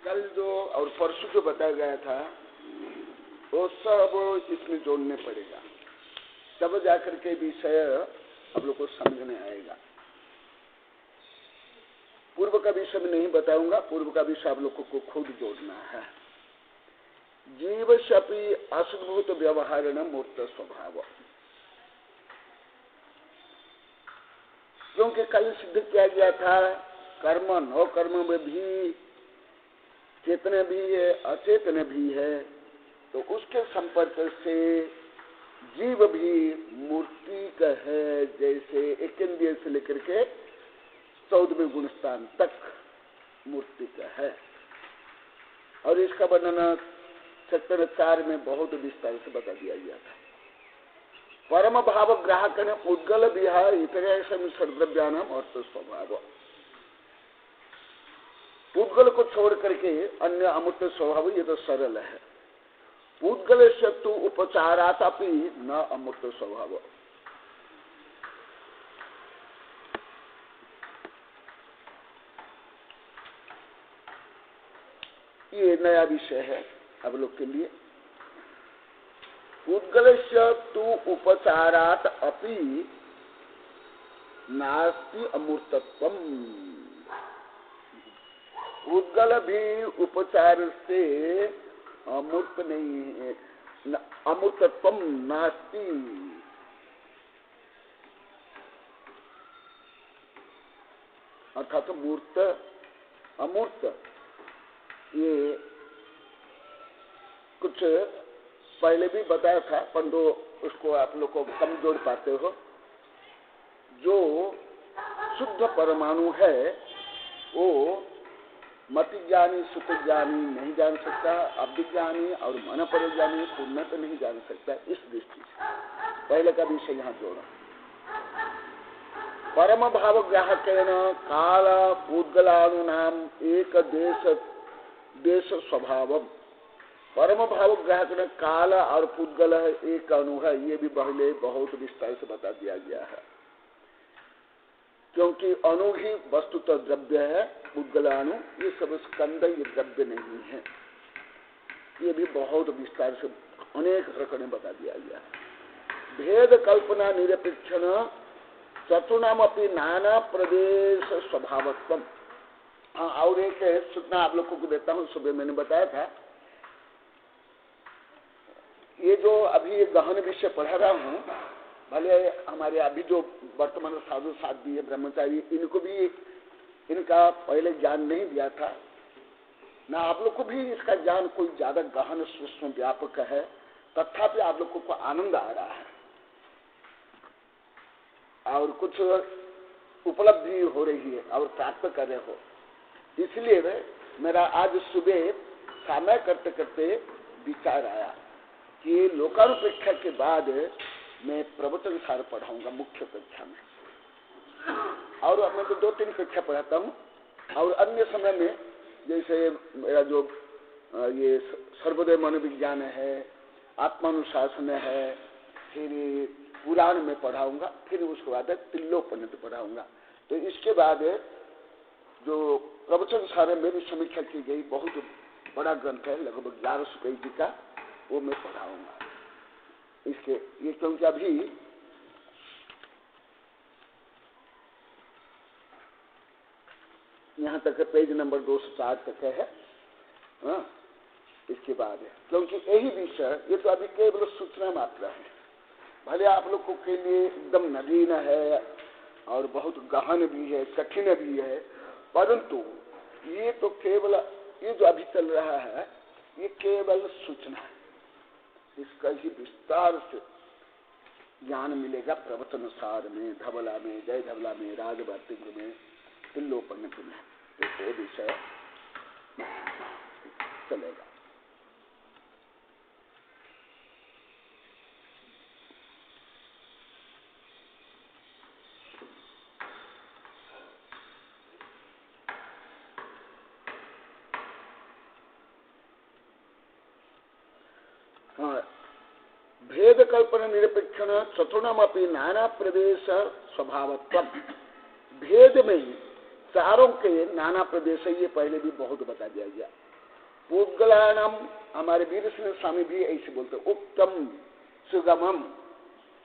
कल जो और परसों जो बताया गया था वो सब इसमें जोड़ने पड़ेगा, तब जाकर के विषय आप लोग को समझ में आएगा। पूर्व का विषय में नहीं बताऊंगा, पूर्व का विषय आप लोग को खुद जोड़ना है। जीव शपी असद्भुत व्यवहारण मूर्त स्वभाव, क्योंकि कल सिद्ध किया गया था कर्म नौ कर्म में भी चेतन भी है अचेतन भी है, तो उसके संपर्क से जीव भी मूर्ति का है। जैसे एक इंद्रिय से लेकर के 14वें गुणस्थान तक मूर्ति का है, और इसका वर्णन सेक्टर 4 में बहुत विस्तार से बता दिया गया था। परम भाव ग्राहक ने उद्गल विहार इतरेशम सर्वद्रव्यानाम और तो स्वभाव, उद्गल को छोड़ करके अन्य अमूर्त स्वभाव ये तो सरल है। उद्गल से तो उपचारातापि न अमूर्त स्वभाव, ये नया विषय है आप लोग के लिए। उद्गलस्य तु उपचारात अपि नास्ति अमूर्तत्वम, उद्गल भी उपचार से अमूर्त नहीं है, अमूर्तत्वम नास्ति। अर्थात मूर्त अमूर्त ये कुछ पहले भी बताया था, परंतु उसको आप लोग को कम जोड़ पाते हो। जो शुद्ध परमाणु है वो मतिज्ञानी सुतज्ञानी नहीं जान सकता, अभिज्ञानी और मन परिज्ञानी पूर्ण तो नहीं जान सकता। इस दृष्टि से पहले का विषय यहाँ जोड़ा। परम भाव ग्राहक काल उद्गलानुनाम एक देश स्वभाव, परम भाव ग्राहक ने काल और पुद्गल है एक अणु है, ये भी पहले बहुत विस्तार से बता दिया गया है। क्योंकि अणु ही वस्तुतः द्रव्य है, पुद्गलाणु ये सब स्कंद, ये द्रव्य नहीं है। ये भी बहुत विस्तार से अनेक प्रकरण बता दिया गया है। भेद कल्पना निरपेक्षण चतुर्णाम अपनी नाना प्रदेश स्वभावत्वम। हाँ, और एक सूचना आप लोगों को देता हूँ, सुबह मैंने बताया था, ये जो अभी गहन विषय पढ़ा रहा हूँ, भले हमारे अभी जो वर्तमान साधु साध्वी है ब्रह्मचारी, इनको भी इनका पहले ज्ञान नहीं दिया था ना, आप लोग को भी इसका ज्ञान कोई ज्यादा गहन सूक्ष्म व्यापक है, तथापि आप लोगों को आनंद आ रहा है और कुछ उपलब्धि हो रही है और प्राप्त कर रहे हो। इसलिए मेरा आज सुबह समय करते करते विचार आया कि लोकानुपेक्षा के बाद मैं प्रवचन सार पढ़ाऊंगा मुख्य कक्षा में, और मैं तो 2-3 कक्षा पढ़ाता हूँ, और अन्य समय में जैसे मेरा जो ये सर्वोदय मनोविज्ञान है, आत्मानुशासन है, फिर पुराण में पढ़ाऊंगा, फिर उसके बाद तिल्लोपनिषद पढ़ाऊंगा। तो इसके बाद जो प्रवचन सार मेरी समीक्षा की गई बहुत बड़ा ग्रंथ है, लगभग 1100 पेज का, वो मैं पढ़ाऊंगा इसके ये, क्योंकि अभी यहाँ तक पेज नंबर 204 तक है। हाँ, इसके बाद है, क्योंकि यही विषय ये तो अभी केवल सूचना मात्र है। भले आप लोगों के लिए एकदम नवीन है और बहुत गहन भी है, कठिन भी है, परंतु ये तो केवल ये जो अभी चल रहा है ये केवल सूचना है। इसका ही विस्तार से ज्ञान मिलेगा प्रवचन सार में, धवला में, जय धवला में, राजवार्तिक में, तिल्लोपनिषद में, तो वो विषय चलेगा। हाँ, भेद कल्पना निरपेक्षण चतुर्णम अपनी नाना प्रदेश स्वभावत्व, भेद में चारों के नाना प्रदेश, ये पहले भी बहुत बता दिया गया। पूगलानाम, हमारे वीर सिंह स्वामी भी ऐसे बोलते, उत्तम सुगमम,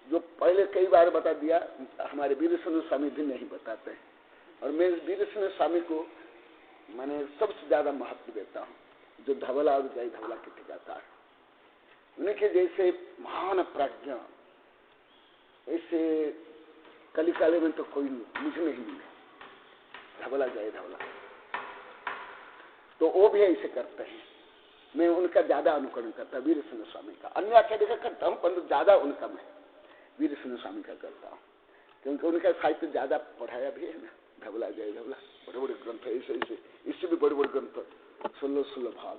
जो पहले कई बार बता दिया, हमारे वीर सिंह स्वामी भी नहीं बताते हैं। और मैं वीर सिंह स्वामी को मैंने सबसे ज्यादा महत्व देता हूँ, जो धवला और जय धवला के ठिकाता है। उनके जैसे महान प्राज्ञ ऐसे कलिकाले में तो कोई मुझे नहीं मिले, धवला जय धवला। तो वो भी ऐसे करते हैं। मैं उनका ज्यादा अनुकरण करता हूँ, वीर सिंह स्वामी का। अन्य आचार्य का करता हूँ, परंतु ज्यादा उनका मैं वीर सिंह स्वामी का करता हूँ, क्योंकि उनका साहित्य ज्यादा पढ़ाया भी है ना। धवला जय धवला बड़े बड़े ग्रंथ है, ऐसे ऐसे, इससे भी बड़े बड़े ग्रंथ 16 भाग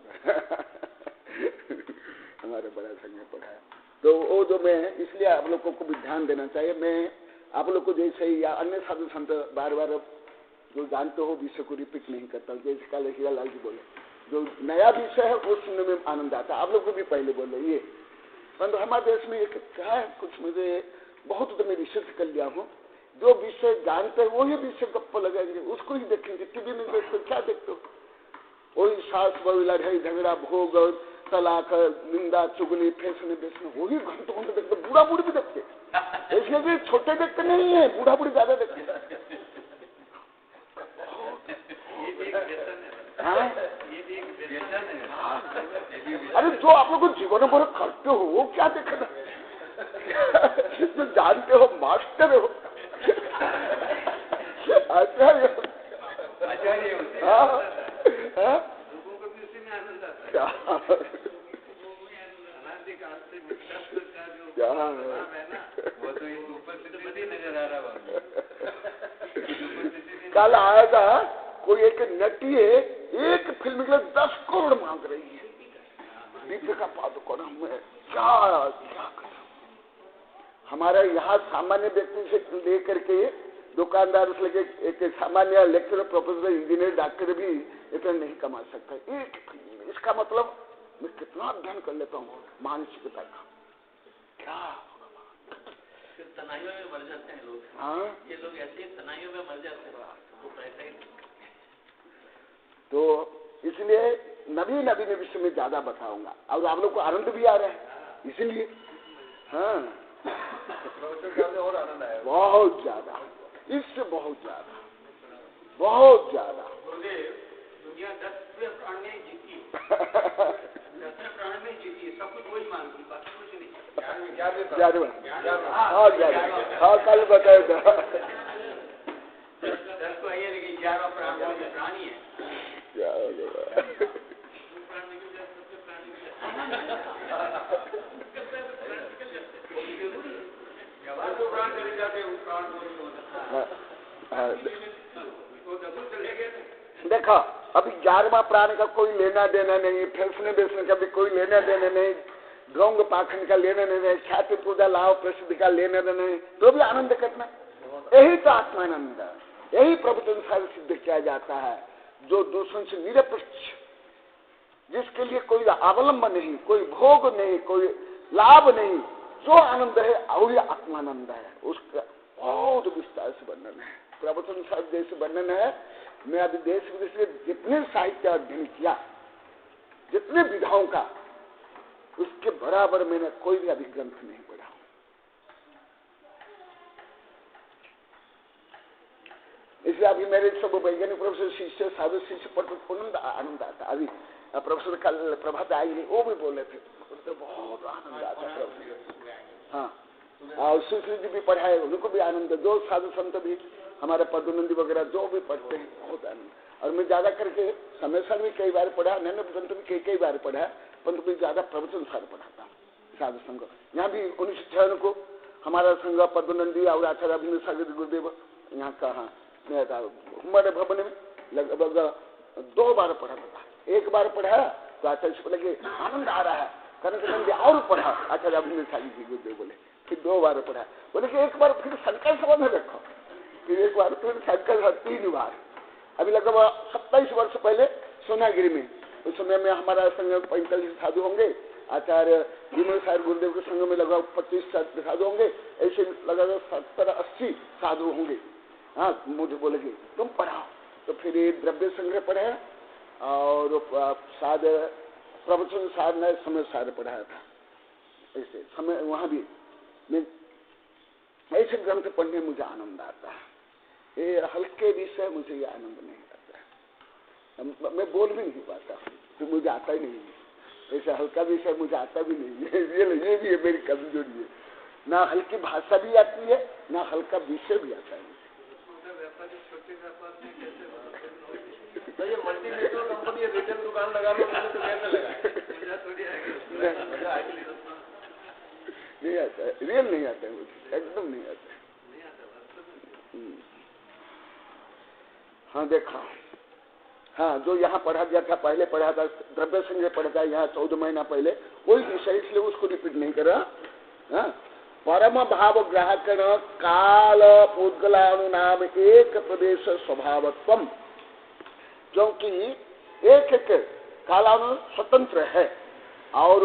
हमारे बड़ा संघ में पढ़ाया। तो वो जो मैं, इसलिए आप लोगों को भी ध्यान देना चाहिए। मैं आप लोग को जैसे या अन्य साधु संत बार बार जो जानते हो विषय को रिपीट नहीं करता हूँ। जैसे काले हीरालाल जी बोले, जो नया विषय है वो सुनने में आनंद आता है। आप लोग को भी पहले बोले ये, परंतु हमारे देश में एक क्या है, कुछ मुझे बहुत तो मैं रिसर्च कर लिया हूँ, जो विषय जानते हैं वही विषय गप्प लगाएंगे, उसको ही देखेंगे। टीवी में देखते क्या देखते हो, वही सास बहु लड़ाई झगड़ा भोग तलाक निंदा चुगली फैसने बेचने, वही घंटों घंटे देखते। बूढ़ा बूढ़ी भी देखते, इसलिए छोटे देखते नहीं है, बूढ़ा बूढ़ी ज्यादा देखते। अरे जो आप लोग जीवन भर करते हो वो क्या देखना, जो जानते हो मास्टर हो, आचार्य हो। लोगों को भी उसी में आनंद आता है। वो तो इस उपस्थिति नजर आ रहा है। कल आया था कोई एक नटी है, एक फिल्म के लिए 10 करोड़ मांग रही है। दीपिका पादुकोण में क्या क्या करें। हमारे यहाँ सामान्य व्यक्ति से लेकर के दुकानदार से लेकर एक सामान्य लेक्चरर प्रोफेसर इंजीनियर डॉक्टर भी इतना नहीं कमा सकता एक फिल्म में। इसका मतलब मैं कितना अध्ययन कर लेता हूँ मानसिकता का, क्या तनाइयों में मर जाते हैं लोग। हाँ, ये लोग ऐसे तनाइयों में मर जाते हैं, तो पैसा ही। तो इसलिए नवीन नवीन विषय में ज्यादा बताऊंगा और आप लोग को आनंद भी आ रहा है, इसीलिए हाँ और आनंद आया, बहुत ज्यादा, इससे बहुत ज्यादा, बहुत ज्यादा। दुनिया 10वें प्राण में जीती, 10वें प्राण में जीती, सब कुछ वही मांगती, बाकी कुछ नहीं। हाँ कल बताए था। 10 तो आइए, लेकिन 11वां प्राण प्राणी है। देखो अभी 11वां प्राण का कोई लेना देना नहीं, फैसने बेचने का भी कोई लेना देना नहीं, ढोंग पाखंड का लेना देना नहीं, ख्याति पूजा लाभ प्रसिद्धि का लेना देना नहीं, तो भी आनंद करना। यही तो आत्मानंद, यही प्रभु अनुसार सिद्ध किया जाता है। जो दूसरों से निरपेक्ष, जिसके लिए कोई अवलंब नहीं, कोई भोग नहीं, कोई लाभ नहीं, जो आनंद है वही आत्मानंद है। उसका बहुत विस्तार से वर्णन है, प्रवचन साहब जैसे वर्णन है। मैं अभी देश विदेश में जितने साहित्य अध्ययन किया, जितने विधाओं का, उसके बराबर मैंने कोई भी अभी ग्रंथ नहीं पढ़ा। इसलिए अभी मेरे सब वैज्ञानिक प्रोफेसर शिष्य साधु शिष्य पढ़ आनंद आता। अभी प्रोफेसर कल प्रभात आई नहीं, वो भी बोले थे, तो बहुत आनंद आता है। हाँ, और सुश्री जी भी पढ़ाए, उनको भी आनंद। जो साधु संत भी हमारे पदुनंदी वगैरह जो भी पढ़ते हैं, बहुत आनंद। और मैं ज्यादा करके समय भी कई बार पढ़ा, नैन ग्रंथ भी कई बार पढ़ा, परंतु मैं ज्यादा प्रवचन सार पढ़ाता हूँ साधु संघ। यहाँ भी 1996 को हमारा संघ पदुनंदी और आचार्य अभिनव सागर गुरुदेव यहाँ का हमारे भवन में लगभग 2 बार पढ़ा था। एक बार पढ़ा तो आचार्य से लगे आनंद आ रहा है, कनक और पढ़ा, आचार्य अभिनव सागर जी गुरुदेव बोले फिर 2 बार पढ़ा। बोले कि एक बार फिर संकल्प सभा में रखो, फिर एक बार फिर संकल्प 3 बार। अभी लगभग 27 वर्ष पहले सोनागिरी में, उस समय में हमारा संघ 45 साधु होंगे, आचार्य विनोद सागर गुरुदेव के संघ में लगभग 25 साधु होंगे, ऐसे लगभग 70-80 साधु होंगे। हाँ, मुझे बोलेगे तुम पढ़ाओ, तो फिर ये द्रव्य संग्रह पढ़ाया और शायद प्रवचन सार ने समय सार पढ़ाया था। ऐसे समय वहां भी मैं ऐसे ग्रंथ पढ़ने मुझे आनंद आता है। ये हल्के विषय मुझे ये आनंद नहीं आता, मैं बोल भी नहीं पाता, तो मुझे आता ही नहीं है। ऐसा हल्का विषय मुझे आता भी नहीं है। ये भी है मेरी कमजोरी है, ना हल्की भाषा भी आती है, ना हल्का विषय भी आता है। तो ये मल्टीनेशनल कंपनी रिटेल दुकान लगा लो तो कैसे लगा? नहीं आता है, रियल नहीं आता है मुझे, एकदम नहीं आता है। हाँ देखा, हाँ जो यहाँ पढ़ा गया था, पहले पढ़ा था द्रव्य संग्रह पढ़ा था यहाँ 14 महीना पहले, वही विषय, इसलिए उसको रिपीट नहीं कर रहा। हाँ? परम भाव ग्राहक काल पुद्गलानुनाम एक प्रदेश स्वभावत्वम, क्योंकि एक एक कालानु स्वतंत्र है और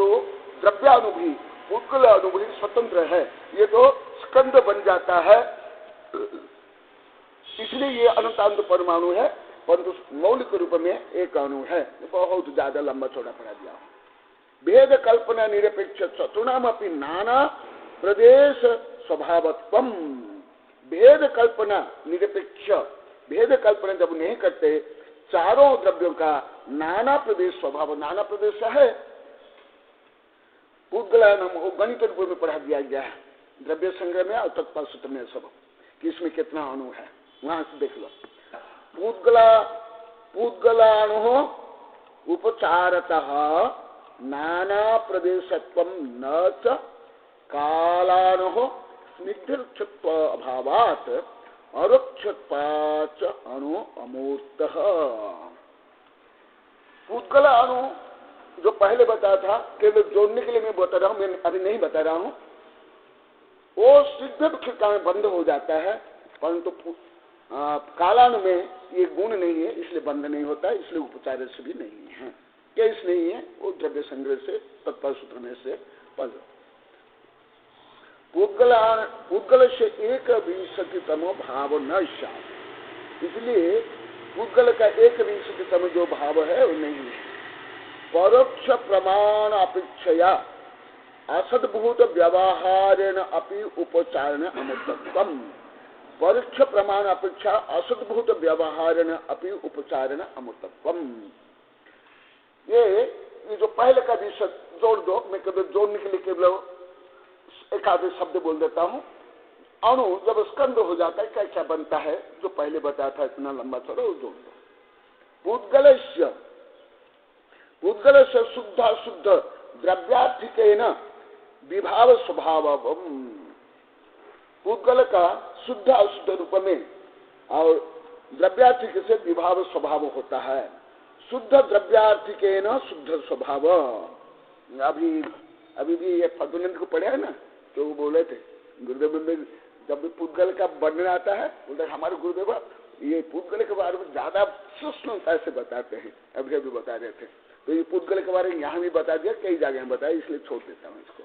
द्रव्यानुभूति पुद्गल अनुभूति स्वतंत्र है, ये तो स्कंद बन जाता है, इसलिए ये अनंतांत परमाणु है, परंतु मौलिक रूप में एक अणु है। बहुत ज्यादा लंबा चौड़ा पढ़ा दिया। भेद कल्पना निरपेक्ष चतुर्णाम अपनी नाना प्रदेश स्वभावत्वम, भेद कल्पना निरपेक्ष, भेद कल्पना जब नहीं करते, चारों द्रव्यों का नाना प्रदेश स्वभाव, नाना प्रदेश है पुद्गलान, गणित रूप में पढ़ा दिया गया है द्रव्य संग्रह में और तत्पर सूत्र में सब, कि इसमें कितना अणु है, वहां से देख लो। पुद्गलाणु उपचारतः नाना प्रदेशत्वं न च कालाणु स्निग्धत्व अभावात् अरुक्षत्वाच्च अणु अमूर्तः। पुद्गल अणु जो पहले बताया था, केवल जोड़ने के लिए मैं बता रहा हूं, मैं अभी नहीं बता रहा हूं, वो सिद्ध खिड़का में बंद हो जाता है, परंतु कालाणु में ये गुण नहीं है, इसलिए बंद नहीं होता, इसलिए उपचार से भी नहीं है। केस नहीं है, वो द्रव्य संग्रह से तत्पर सूत्र में से पद। पुद्गल से एक 20तम भाव न शाम, इसलिए पुद्गल का 1/20 जो भाव है वो नहीं है। परोक्ष प्रमाण अपेक्षया असद्भूत व्यवहारेण अपि उपचारण अमृतत्वम, परोक्ष प्रमाण अपेक्षा असद्भूत व्यवहारेण अपि उपचारण अमृतत्वम। ये जो पहले का भी जोड़ दो, मैं केवल जोड़ने के लिए केवल एक आधे शब्द बोल देता हूं। अणु जब स्कंद हो जाता है क्या क्या बनता है, जो पहले बताया था इतना लंबा चौड़ा, वो जोड़ दो। पुद्गल से शुद्ध शुद्ध द्रव्यार्थिकेन विभाव स्वभाव, पुद्गल का शुद्ध अशुद्ध रूप में और द्रव्यार्थिक से विभाव स्वभाव होता है। शुद्ध द्रव्यार्थिकेन शुद्ध स्वभाव, अभी भी ये फर्दुनंद को पढ़े है ना, तो वो बोले थे गुरुदेव में जब भी पुद्गल का वर्णन आता है, बोलते हमारे गुरुदेव ये पुद्गल के बारे में ज्यादा सूक्ष्मता से बताते हैं, अभी अभी बता रहे थे, तो ये पुद्गल के बारे में यहाँ भी बता दिया, कई जगह बताया, इसलिए छोड़ देता हूँ इसको।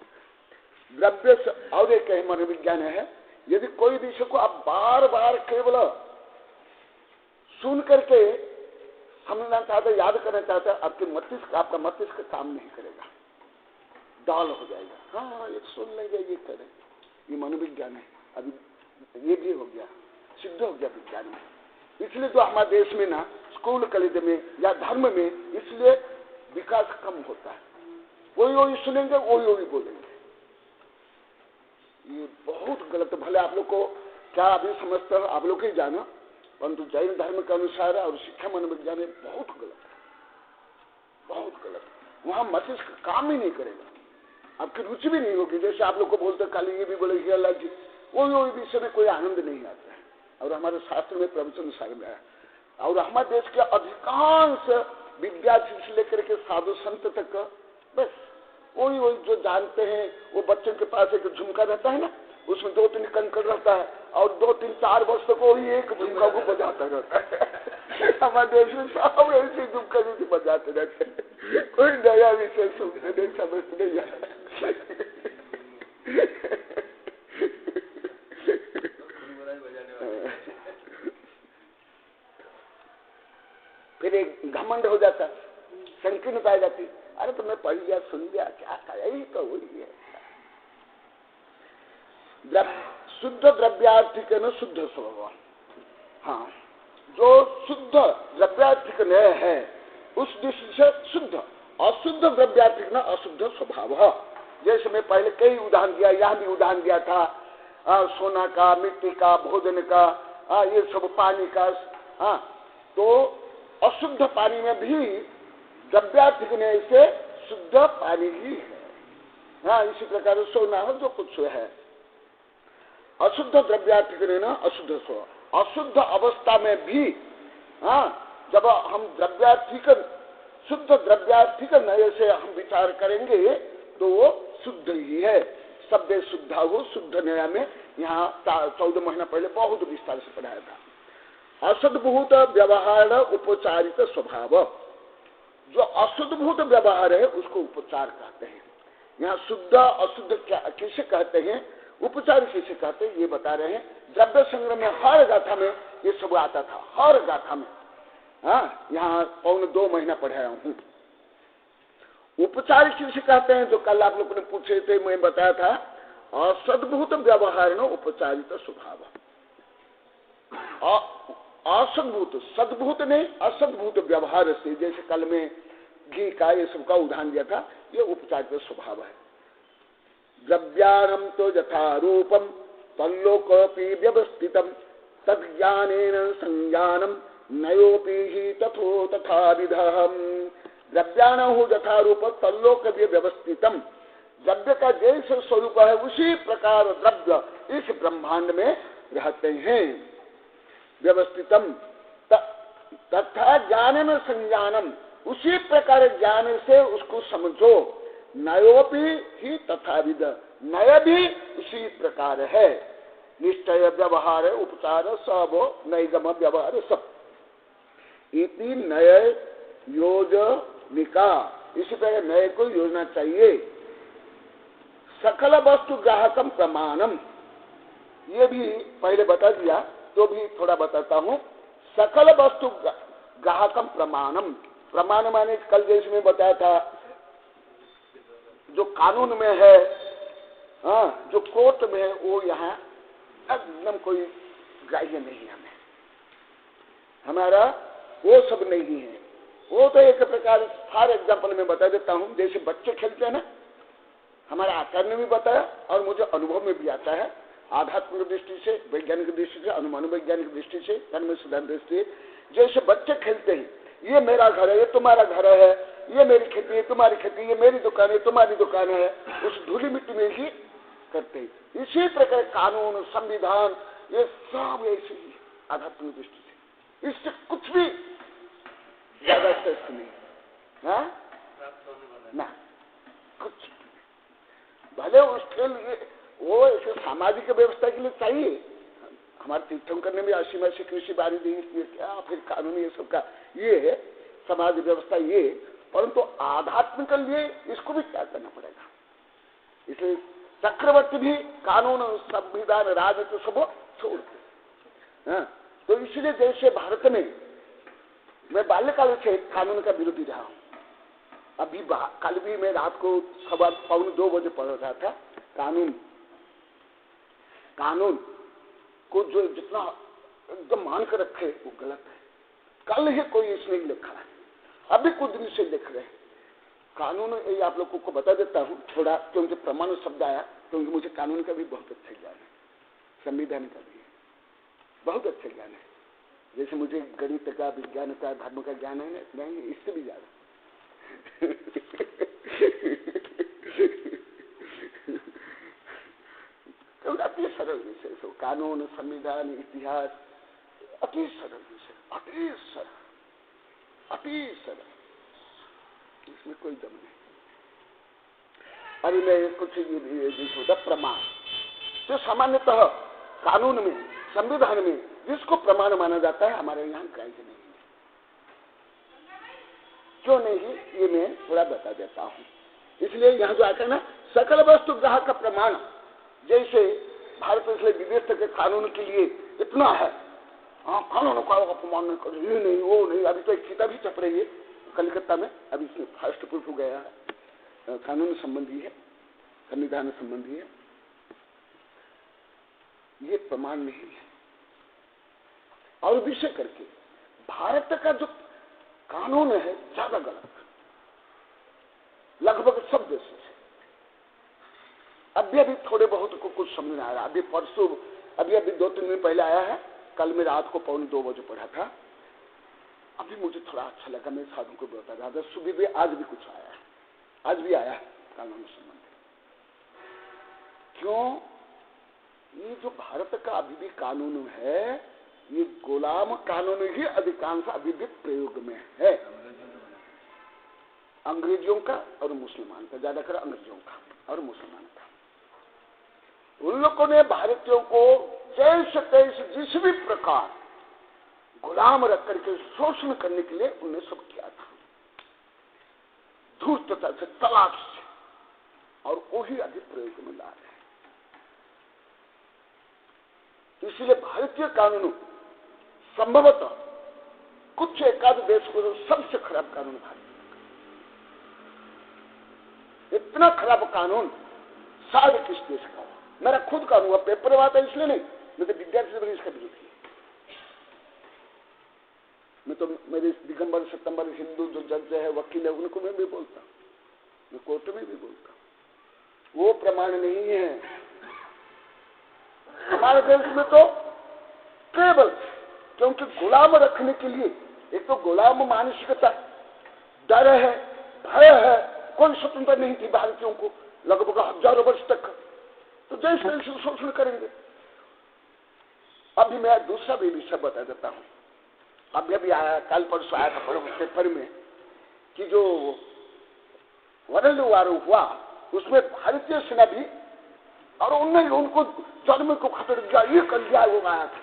द्रव्य और एक मनोविज्ञान है, यदि कोई विषय को आप बार बार केवल सुन करके समझना चाहते, याद करना चाहते, आपका मस्तिष्क काम नहीं करेगा, डाल हो जाएगा। हाँ ये सुन लेंगे, ये करें, ये मनोविज्ञान है। अभी ये भी हो गया, सिद्ध हो गया विज्ञान में। इसलिए तो हमारे देश में ना स्कूल कॉलेज में या धर्म में इसलिए विकास कम होता है, वही सुनेंगे, वही बोलेंगे। ये बहुत गलत। भले आप लोग को क्या अभी समझते हो, आप लोग ही जाना, परंतु जैन धर्म के अनुसार और शिक्षा मनोविज्ञान में बहुत गलत है, बहुत गलत। वहां मस्तिष्क काम ही नहीं करेगा, आपकी रुचि भी नहीं होगी। जैसे आप लोग को बोलते खाली ये भी बोले जी, वही विषय में कोई आनंद नहीं आता है। और हमारे शास्त्र में प्रवचन सार में है, और हमारे देश के अधिकांश विद्यार्थी से लेकर के साधु संत तक बस वही जो जानते हैं। वो बच्चों के पास एक झुमका रहता है ना, उसमें 2-3 कंकड़ रहता है, और 2-3-4 वर्ष तक वही एक झुमका को बजाता रहता है। हमारे देश में सब ऐसे झुमका जैसे बजाते रहते हैं, कोई नया विषय सुनते नहीं, समझते नहीं। फिर एक घमंड हो जाता, संकीर्णता आ जाती। अरे तो मैं पढ़ लिया, सुन लिया, क्या था, यही तो वही है। शुद्ध द्रव्यार्थिक न शुद्ध स्वभाव। हाँ, जो शुद्ध द्रव्यार्थिक न्याय है उस दृष्टि से शुद्ध, अशुद्ध द्रव्यार्थिक न अशुद्ध स्वभाव। जैसे मैं पहले कई उदाहरण दिया, यहाँ भी उदाहरण दिया था, सोना का, मिट्टी का, भोजन का, ये सब पानी का। तो अशुद्ध पानी में भी द्रव्यार्थिक न्याय से शुद्ध पानी ही है। इसी प्रकार सोना हो जो कुछ है, अशुद्ध द्रव्यार्थिक न्याय न अशुद्ध स्व। अशुद्ध अवस्था में भी जब हम द्रव्यार्थिक शुद्ध द्रव्यार्थिक न्याय से हम विचार करेंगे तो वो शुद्ध ही है। शब्द शुद्ध हो शुद्ध न्याय में यहाँ 14 महीना पहले बहुत विस्तार से पढ़ाया था। असद्भूत व्यवहार उपचारित स्वभाव, जो अशुद्धभूत व्यवहार है उसको उपचार कहते हैं। यहाँ शुद्ध अशुद्ध किसे कहते हैं, उपचार किसे कहते हैं, ये बता रहे हैं। द्रव्य संग्रह में हर गाथा में ये सब आता था, हर गाथा में। यहाँ 2 महीना पढ़ाया हूँ। उपचार किसे कहते हैं, जो कल आप लोगों ने पूछे थे, मैं बताया था, असद्भूत व्यवहार न उपचारित स्वभाव। असद्भूत, सद्भूत नहीं, असद्भूत व्यवहार से, जैसे कल में घी का ये सब का उदाहरण दिया था, ये उपचारित स्वभाव है। द्रव्याणम तो यथा रूपम तल्लोकोपि व्यवस्थितम तद्ज्ञानेन संज्ञानम नयोपि ही तथो तथाविधम। द्रव्याण हो यथा रूप तल्लोक व्यवस्थितम, द्रव्य का जैसे स्वरूप है उसी प्रकार द्रव्य इस ब्रह्मांड में रहते हैं। व्यवस्थितम तथा ज्ञानेन संज्ञानम, उसी प्रकार ज्ञान से उसको समझो। नयोपि ही तथाविध, नय भी उसी प्रकार है। निश्चय व्यवहार उपचार सब नैगम व्यवहार सब इति नय योजनिका, इसी प्रकार नय को योजना चाहिए। सकल वस्तु ग्राहकम प्रमाणम, ये भी पहले बता दिया तो भी थोड़ा बताता हूँ। सकल वस्तु ग्राहकम प्रमाणम, प्रमाण माने कल जैसे में बताया था, जो कानून में है, जो कोर्ट में है, वो यहाँ एकदम कोई ग्राह्य नहीं है। हमें हमारा वो सब नहीं है। वो तो एक प्रकार फॉर एग्जाम्पल में बता देता हूँ, जैसे बच्चे खेलते हैं ना, हमारा आचार्य ने भी बताया और मुझे अनुभव में भी आता है, आध्यात्मिक दृष्टि से, वैज्ञानिक दृष्टि से, अनुमान वैज्ञानिक दृष्टि से, धर्म सिद्धांत दृष्टि से। जैसे बच्चे खेलते हैं, ये मेरा घर है, ये तुम्हारा घर है, ये मेरी खेती है, तुम्हारी खेती, ये मेरी दुकान है, तुम्हारी दुकान है, उस धूली मिट्टी में ही करते हैं। इसी प्रकार कानून, संविधान, ये सब ऐसे ही आध्यात्मिक दृष्टि से, इससे कुछ भी ज्यादा श्रेष्ठ नहीं ना, कुछ भले उसके लिए वो ऐसे सामाजिक व्यवस्था के लिए चाहिए। हमारे तीर्थंकर ने भी असीम ऐसी कृषि बारी दी, क्या फिर कानून ये सब का, ये है समाज व्यवस्था ये, परंतु आध्यात्मिक के लिए इसको भी त्याग करना पड़ेगा। इसलिए चक्रवर्ती भी कानून, संविधान, राजनीति सब छोड़ते। तो इसलिए जैसे भारत में, मैं बाल्यकाल से कानून का विरोधी रहा हूँ। अभी कल भी मैं रात को 1:15-2 बजे पढ़ रहा था। कानून को जो जितना एकदम मान कर रखे वो गलत है। कल ही कोई इसने लिखा है, अभी कुछ दिन से लिख रहे हैं कानून। ये आप लोगों को बता देता हूँ थोड़ा, क्योंकि प्रमाण शब्द आया, क्योंकि मुझे कानून का भी बहुत अच्छा ज्ञान है, संविधान का भी बहुत अच्छा ज्ञान है। जैसे मुझे गणित का, विज्ञान का, धर्म का ज्ञान है, नहीं इससे भी ज्यादा। अति सरल विषय सब, कानून, संविधान, इतिहास, अति सरल विषय, अति सरल, अति सरल, इसमें कोई दम नहीं। अभी मैं कुछ होता प्रमाण, तो सामान्यतः कानून में, संविधान में जिसको प्रमाण माना जाता है, हमारे यहाँ ग्राह्य नहीं है। क्यों नहीं, ये मैं थोड़ा बता देता हूँ। इसलिए यहाँ जो आता है ना, सकल वस्तु ग्राहक का प्रमाण, जैसे भारत इसलिए विदेश के कानून के लिए इतना है, कानून का अपमान नहीं कर, ये नहीं वो नहीं। अभी तो एक किताब ही छप रही है, कलकत्ता में अभी फर्स्ट प्रूफ हो गया है, कानून संबंधी है, संविधान संबंधी है, ये प्रमाण नहीं है। और विषय करके भारत का जो कानून है ज्यादा गलत, लगभग सब देशों से। अभी थोड़े बहुत को कुछ समझ में आ रहा। अभी परसों अभी 2-3 दिन पहले आया है, कल मैं रात को 1:45 बजे पढ़ा था। अभी मुझे थोड़ा अच्छा लगा, मैं साधु को बता रहा था, सुबह भी आज भी कुछ आया है, आज भी आया है कानून संबंधी। क्यों? ये जो भारत का अभी भी कानून है, ये गुलाम कानून ही अधिकांश अभी भी प्रयोग में है, अंग्रेजों का और मुसलमान का, ज्यादातर अंग्रेजों का और मुसलमान का। उन लोगों ने भारतीयों को जैसे तैसे जिस भी प्रकार गुलाम रख करके शोषण करने के लिए उन्हें सब किया था, धूर्तता से, तलाक से, और वही अभी प्रयोग में ला रहे हैं। इसलिए भारतीय कानून संभवतः कुछ एकाध देश को सबसे खराब कानून भारत, इतना खराब कानून शायद किस देश का हो। मेरा खुद का हुआ पेपर हुआ था, इसलिए नहीं, मैं तो विद्यार्थी से इसका विरोध किया। मैं तो मेरे दिगंबर सितंबर हिंदू जो जज है, वकील है, उनको मैं भी बोलता, मैं कोर्ट में भी बोलता, वो प्रमाण नहीं है। हमारे देश में तो केवल क्योंकि गुलाम रखने के लिए एक तो गुलाम मानसिकता, डर है, भय है, कोई स्वतंत्रता नहीं थी भारतीयों को लगभग हजारों वर्ष तक, तो जैसे तैसे शोषण करेंगे। अभी मैं दूसरा भी विषय बता देता हूं। अभी आया, कल परसों आया था पेपर में कि जो वर्ल्ड वार हुआ उसमें भारतीय सेना भी, और उन्होंने उनको जर्मनी को खतर दिया, ये कर दिया, वो आया था।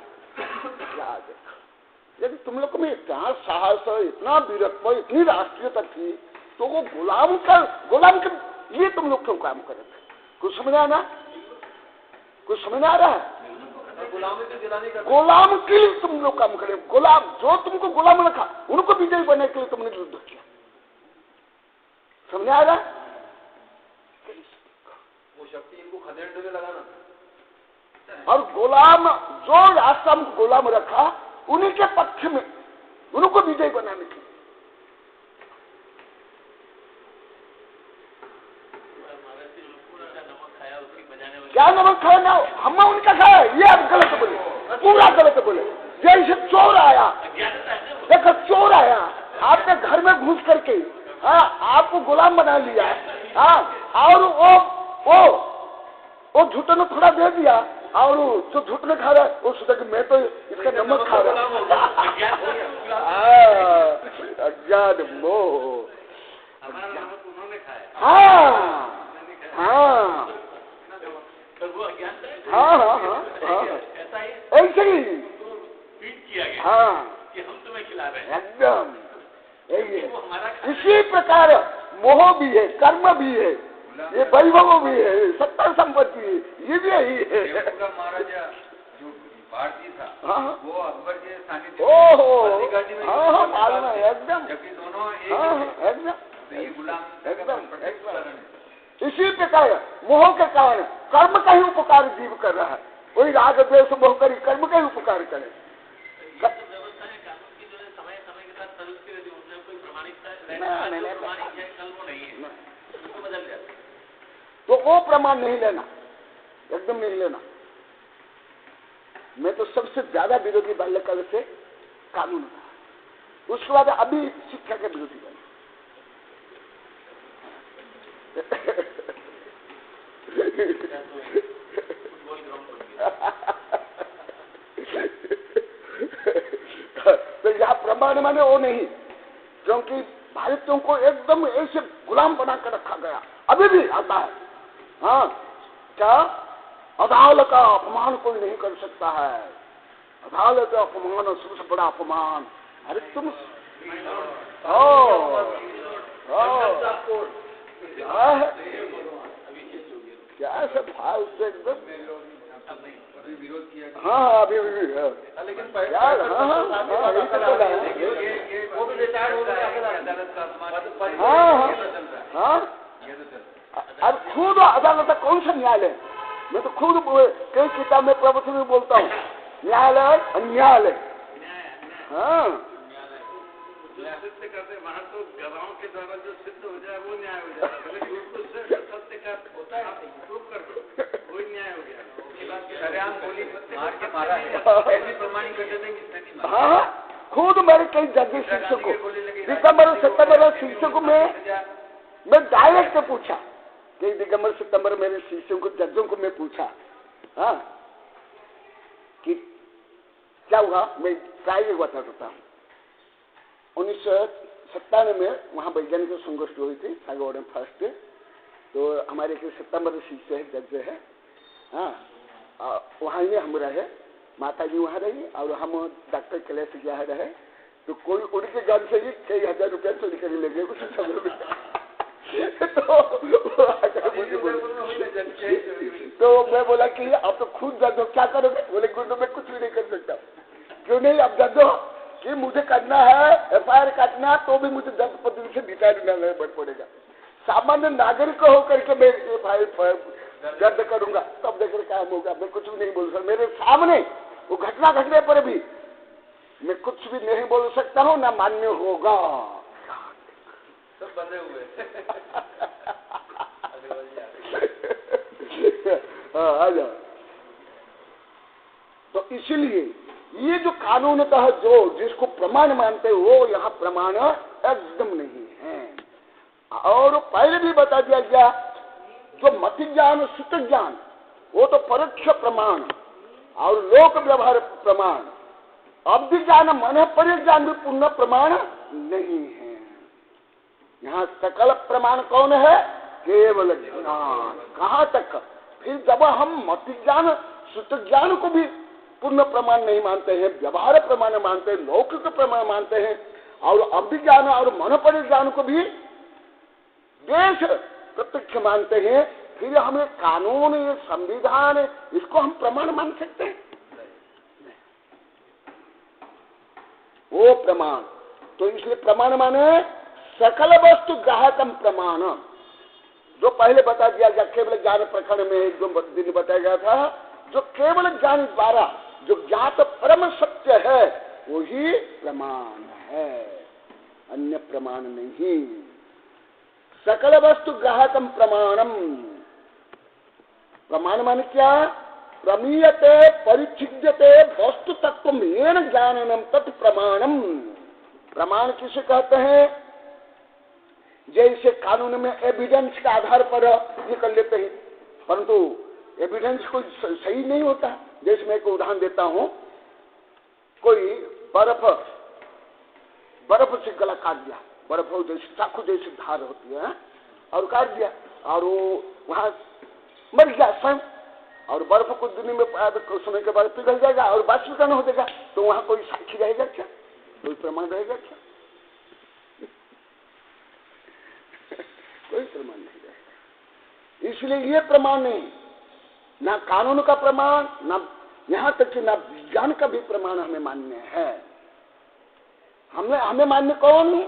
यदि तुम लोग में इतना साहस, इतना वीरत्व, इतनी राष्ट्रीयता थी, तो वो गुलाम के लिए तुम लोग क्यों काम कर रहे थे? कुछ समझ आना? कुछ समझ आ रहा है? गुलाम के लिए तुम लोग काम करे। गुलाम जो तुमको गुलाम रखा, उनको विजयी बनने के लिए तुमने युद्ध किया। समझ आ रहा है? वो शक्ति इनको खदेड़ने में लगाना। और गुलाम जो रास्ता में गुलाम रखा, उन्हीं के पक्ष में उनको विजयी बनाने के लिए। क्या नमक खाया ना, हम उनका खाया, ये आप गलत बोले, पूरा गलत बोले। जैसे चोर आया, देखो चोर आया आपके घर में घुस करके, हाँ, आपको गुलाम बना लिया, हाँ, और वो झूठे ने थोड़ा दे दिया, और जो झूठ में खा रहा है वो सोचा कि मैं तो इसका नमक खा रहा हूँ। अज्ञान मोह, हाँ हाँ हाँ हाँ हाँ, ऐसे ही हाँ, कि हम तुम्हें खिला रहे हैं, एकदम यही है। इसी प्रकार मोह भी है, कर्म भी है, ये वैभव भी है, सत्ता संपत्ति है, ये भी यही है। महाराजा जो भारतीय था, हाँ, वो अकबर के सानिध्य में, हाँ हाँ, मालूम है एकदम, जबकि दोनों एकदम गुलाम एकदम। इसी प्रकार मोह के कारण कर्म का ही उपकार जीव कर रहा है, वही राग द्वेष मोह करी कर्म का ही उपकार करे। तो वो प्रमाण नहीं लेना, एकदम नहीं लेना। मैं तो सबसे ज्यादा विरोधी बाल्यकाल से कानून था, उसके बाद अभी शिक्षा के विरोधी बने। तो यहाँ प्रमाण माने वो नहीं, क्योंकि भारतीयों को एकदम ऐसे गुलाम बना कर रखा गया, अभी भी आता है। हाँ, क्या अदालत का अपमान कोई नहीं कर सकता है, अदालत का अपमान सबसे बड़ा अपमान। अरे तुम क्या सब भाव से एकदम विरोध किया। हाँ अभी लेकिन वो भी विचार हाँ, अब खुद अदालत कौन सा न्यायालय? मैं तो खुद कई किताब में प्रवचन में बोलता हूँ, न्यायालय अन्यायालय। हाँ, सत्य करते वहाँ तो गवाहों के द्वारा जो सिद्ध हो जाए वो न्याय हो जाए। सत्य का होता है, प्रूव कर दो, वही न्याय हो गया। हाँ, खुद मेरे कई जज शिक्षकों, दिसंबर सितंबर शिक्षकों में मैं डायरेक्ट पूछा, कई दिसंबर सितंबर मेरे शिष्यों को, जजों को मैं पूछा, हाँ, कि क्या हुआ। मैं प्राइवेट बता देता हूँ। 1997 में वहाँ वैज्ञानिक संगोष्ठी हुई थी सागौड़ में फर्स्ट। तो हमारे एक सितंबर शिष्य है, जज है, हाँ, वहाँ ही हम रहे, माता जी वहाँ रही और हम डॉक्टर कैलाश जी यहाँ रहे। तो कोई उनके घर से ही कई हजार रुपया चोरी कर ले गए उस समय में। तो मैं बोला कि आप तो खुद जज हो, क्या करोगे? बोले गुंडों में कुछ भी नहीं कर सकता। क्यों नहीं? अब जज हो कि मुझे करना है FIR काटना, तो भी मुझे 10 पद से डिसाइड न पड़ेगा। सामान्य नागरिक होकर के मैं FIR दर्ज करूंगा, तब देखकर काम होगा। मैं कुछ भी नहीं बोल सकता, मेरे सामने वो घटना घटने पर भी मैं कुछ भी नहीं बोल सकता हूँ, ना मान्य होगा। सब बंधे हुए। आ जाओ। तो इसीलिए ये जो कानूनतः जो जिसको प्रमाण मानते हैं, वो यहाँ प्रमाण एकदम नहीं है। और पहले भी बता दिया गया, जो मति ज्ञान सुत ज्ञान वो तो परोक्ष प्रमाण और लोक व्यवहार प्रमाण, अवधि ज्ञान मन परिज्ञान भी पूर्ण प्रमाण नहीं है। यहाँ सकल प्रमाण कौन है? केवल ज्ञान। कहाँ तक? फिर जब हम मति ज्ञान सुत ज्ञान को भी पूर्ण प्रमाण नहीं मानते हैं, व्यवहार प्रमाण मानते हैं, लौकिक प्रमाण मानते हैं, और अवधि ज्ञान और मन परिज्ञान को भी देश प्रत्यक्ष मानते हैं, फिर हमें कानून, ये संविधान, इसको हम प्रमाण मान सकते हैं? वो प्रमाण। तो इसलिए प्रमाण माने सकल वस्तु ग्राहकम प्रमाण, जो पहले बता दिया गया केवल ज्ञान प्रकरण में एक दो दिन बताया गया था, जो केवल ज्ञान द्वारा जो ज्ञात परम सत्य है वही प्रमाण है, अन्य प्रमाण नहीं। सकल वस्तु ग्राहकम प्रमाणम, प्रमाण माने क्या? प्रमीयते परिच्छिद्यते वस्तु तत्व में ज्ञाननम तत् प्रमाणम। प्रमाण किसे कहते हैं? जैसे कानून में एविडेंस के आधार पर ये कर लेते हैं, परंतु एविडेंस कोई सही नहीं होता। जैसे मैं एक उदाहरण देता हूं, कोई बर्फ से गला काट दिया, बर्फ जैसे चाकू जैसी धार होती है, और काट दिया और वो वहां मर गया स्वयं, और बर्फ कुछ दिन में कुछ समय के बाद पिघल जाएगा और बाष्पीकरण हो जाएगा, तो वहां कोई साक्षी रहेगा क्या? कोई प्रमाण रहेगा क्या? कोई प्रमाण नहीं रहेगा। इसलिए ये प्रमाण नहीं, ना कानून का प्रमाण, ना यहां तक कि ना विज्ञान का भी प्रमाण हमें मान्य है। हमें मान्य कौन है?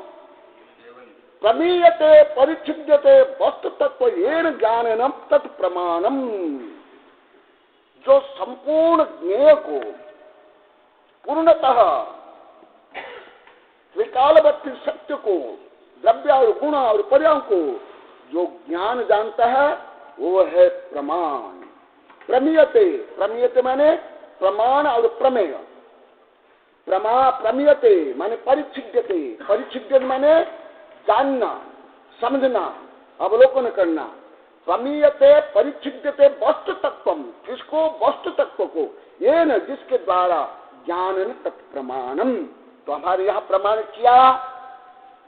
प्रमीयते परिच्छिद्यते वस्तु तत्व येन ज्ञाननम तत् प्रमाणम, जो संपूर्ण ज्ञेय को पूर्णतः त्रिकालवर्ती सत्य को, द्रव्य और गुण और पर्याय को जो ज्ञान जानता है वो है प्रमाण। प्रमीयते, प्रमीयते माने प्रमाण और प्रमेय। प्रमीयते माने परिच्छिद्यते, परिच्छिद्यते माने जानना, समझना, अवलोकन करना। प्रमीयते परिच्छिद्यते वस्तु तत्वम, किसको? वस्तु तत्व को, ये न जिसके द्वारा ज्ञान तत्प्रमाणम। तो हमारे यहाँ प्रमाण किया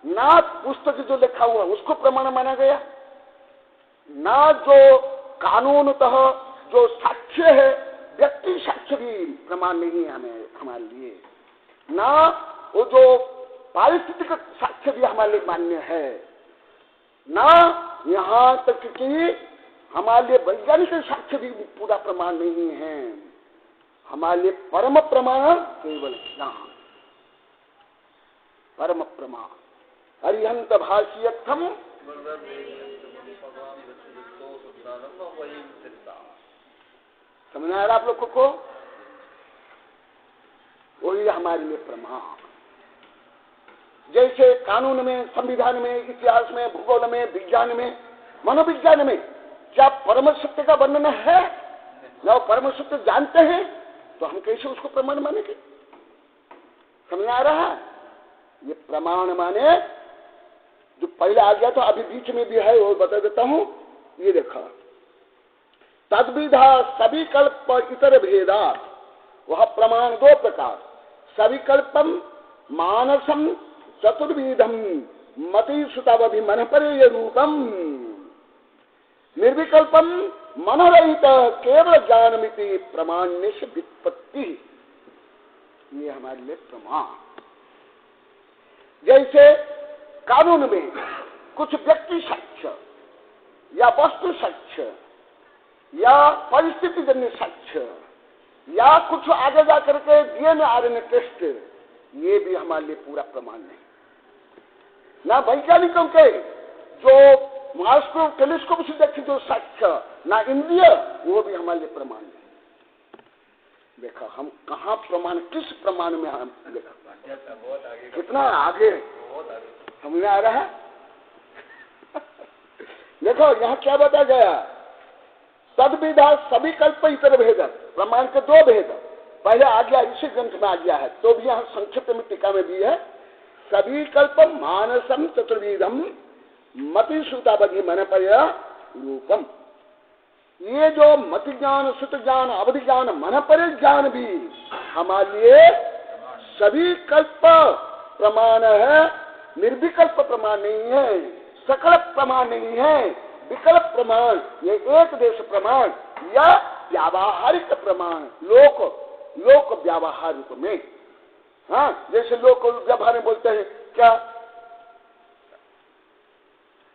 ना पुस्तक जो लिखा हुआ उसको प्रमाण माना गया, ना जो कानूनतः जो साक्ष्य है, व्यक्ति साक्ष्य भी प्रमाण नहीं है हमें, हमारे लिए, ना वो जो पारिस्थितिक साक्ष्य भी हमारे लिए मान्य है, ना यहाँ तक कि हमारे लिए वैज्ञानिक साक्ष्य भी पूरा प्रमाण नहीं है। हमारे लिए परम प्रमाण केवल ज्ञान, परम प्रमाण। अरिहंत भाष्यर्थम। समझ आ रहा आप लोग को? वही हमारे लिए प्रमाण। जैसे कानून में, संविधान में, इतिहास में, भूगोल में, विज्ञान में, मनोविज्ञान में क्या परम सत्य का वर्णन है? ना परम सत्य जानते हैं तो हम कैसे उसको प्रमाण मानेंगे? समझ आ रहा है? ये प्रमाण माने जो पहले आ गया तो अभी बीच में भी है, वो बता देता हूं। ये देखा, तद्विधा सविकल्प इतर भेदा, वह प्रमाण दो प्रकार, सविकल्पम मानसम चतुर्विधम मति सुतावधि मन परे रूपम, निर्विकल्पम मनोरहित केवल ज्ञानमिति प्रमाण्य से व्युत्पत्ति। ये हमारे लिए प्रमाण। जैसे कानून में कुछ व्यक्ति साक्ष्य या वस्तु साक्ष्य या परिस्थिति जन्य साक्ष्य या कुछ आगे जाकर के डीएनए आरएनए टेस्ट, ये भी हमारे लिए पूरा प्रमाण नहीं। ना वैज्ञानिकों के जो माइक्रोस्कोप टेलीस्कोप से देखे जो साक्ष्य, ना इंद्रिय, वो भी हमारे लिए प्रमाण नहीं। देखा हम कहाँ प्रमाण, किस प्रमाण में हम देखा कितना आगे, समझ आ रहा है? देखो यहाँ क्या बताया गया, तद्विधा सभी कल्प इतर भेद, प्रमाण के दो भेद पहले आ गया, इसी ग्रंथ में आ गया है, तो भी यहाँ संक्षिप्त में टीका में भी है। सभी कल्प मानसम चतुर्विधम मति श्रुतावधि मन पर रूपम। ये जो मति ज्ञान, श्रुत ज्ञान, अवधि ज्ञान, मन पर ज्ञान भी हमारे लिए सभी कल्प प्रमाण है, निर्विकल्प प्रमाण नहीं है, सकल प्रमाण नहीं है, विकल्प प्रमाण, ये एक देश प्रमाण या व्यावहारिक प्रमाण, लोक व्यावहार रूप में। हाँ, जैसे लोग व्यवहार में बोलते हैं क्या,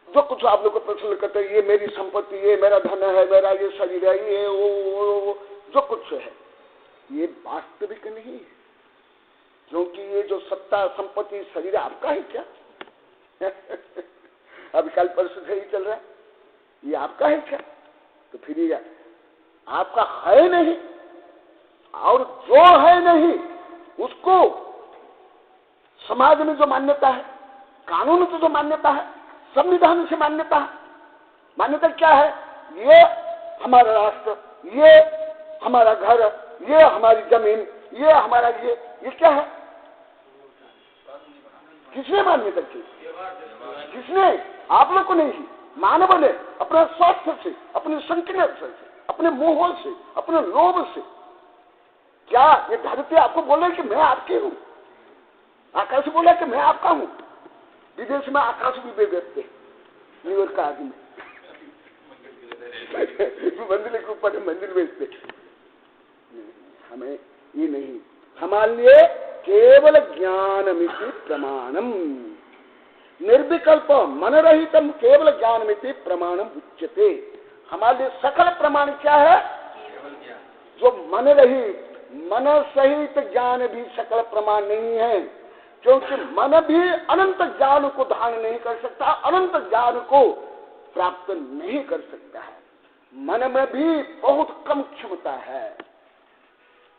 जो कुछ आप लोग को प्रश्न करते हैं, ये मेरी संपत्ति, ये मेरा धन है, मेरा ये शरीर है, ये वो जो कुछ है, ये वास्तविक नहीं है, क्योंकि ये जो सत्ता, संपत्ति, शरीर आपका है क्या? अभी कल परसों से ही चल रहा है, ये आपका है क्या? तो फिर ये आपका है नहीं, और जो है नहीं उसको समाज में जो मान्यता है, कानून से जो मान्यता है, संविधान से मान्यता है, मान्यता क्या है? ये हमारा राष्ट्र, ये हमारा घर, ये हमारी जमीन, ये हमारा ये क्या है? किसने मान्यता की? किसने? आप लोग को नहीं, मानव ने अपने स्वार्थ से, अपने संकीर्ण से, अपने मोह से, अपने लोभ से। क्या ये धरती आपको बोले कि मैं आपकी हूं? आकाश बोला कि मैं आपका हूं। विदेश में आकाश भी बेचते, न्यूयॉर्क का आदमी मंदिर के ऊपर मंदिर बेचते। हमें ये नहीं, हमारे लिए केवल ज्ञानमिति प्रमाणम, निर्विकल्प मनरहितम केवल ज्ञानमिति प्रमाणम उच्यते। हमारे लिए सकल प्रमाण क्या है? जो मन रहित, मन सहित ज्ञान भी सकल प्रमाण नहीं है, क्योंकि मन भी अनंत ज्ञान को धारण नहीं कर सकता, अनंत ज्ञान को प्राप्त नहीं कर सकता है। मन में भी बहुत कम क्षमता है,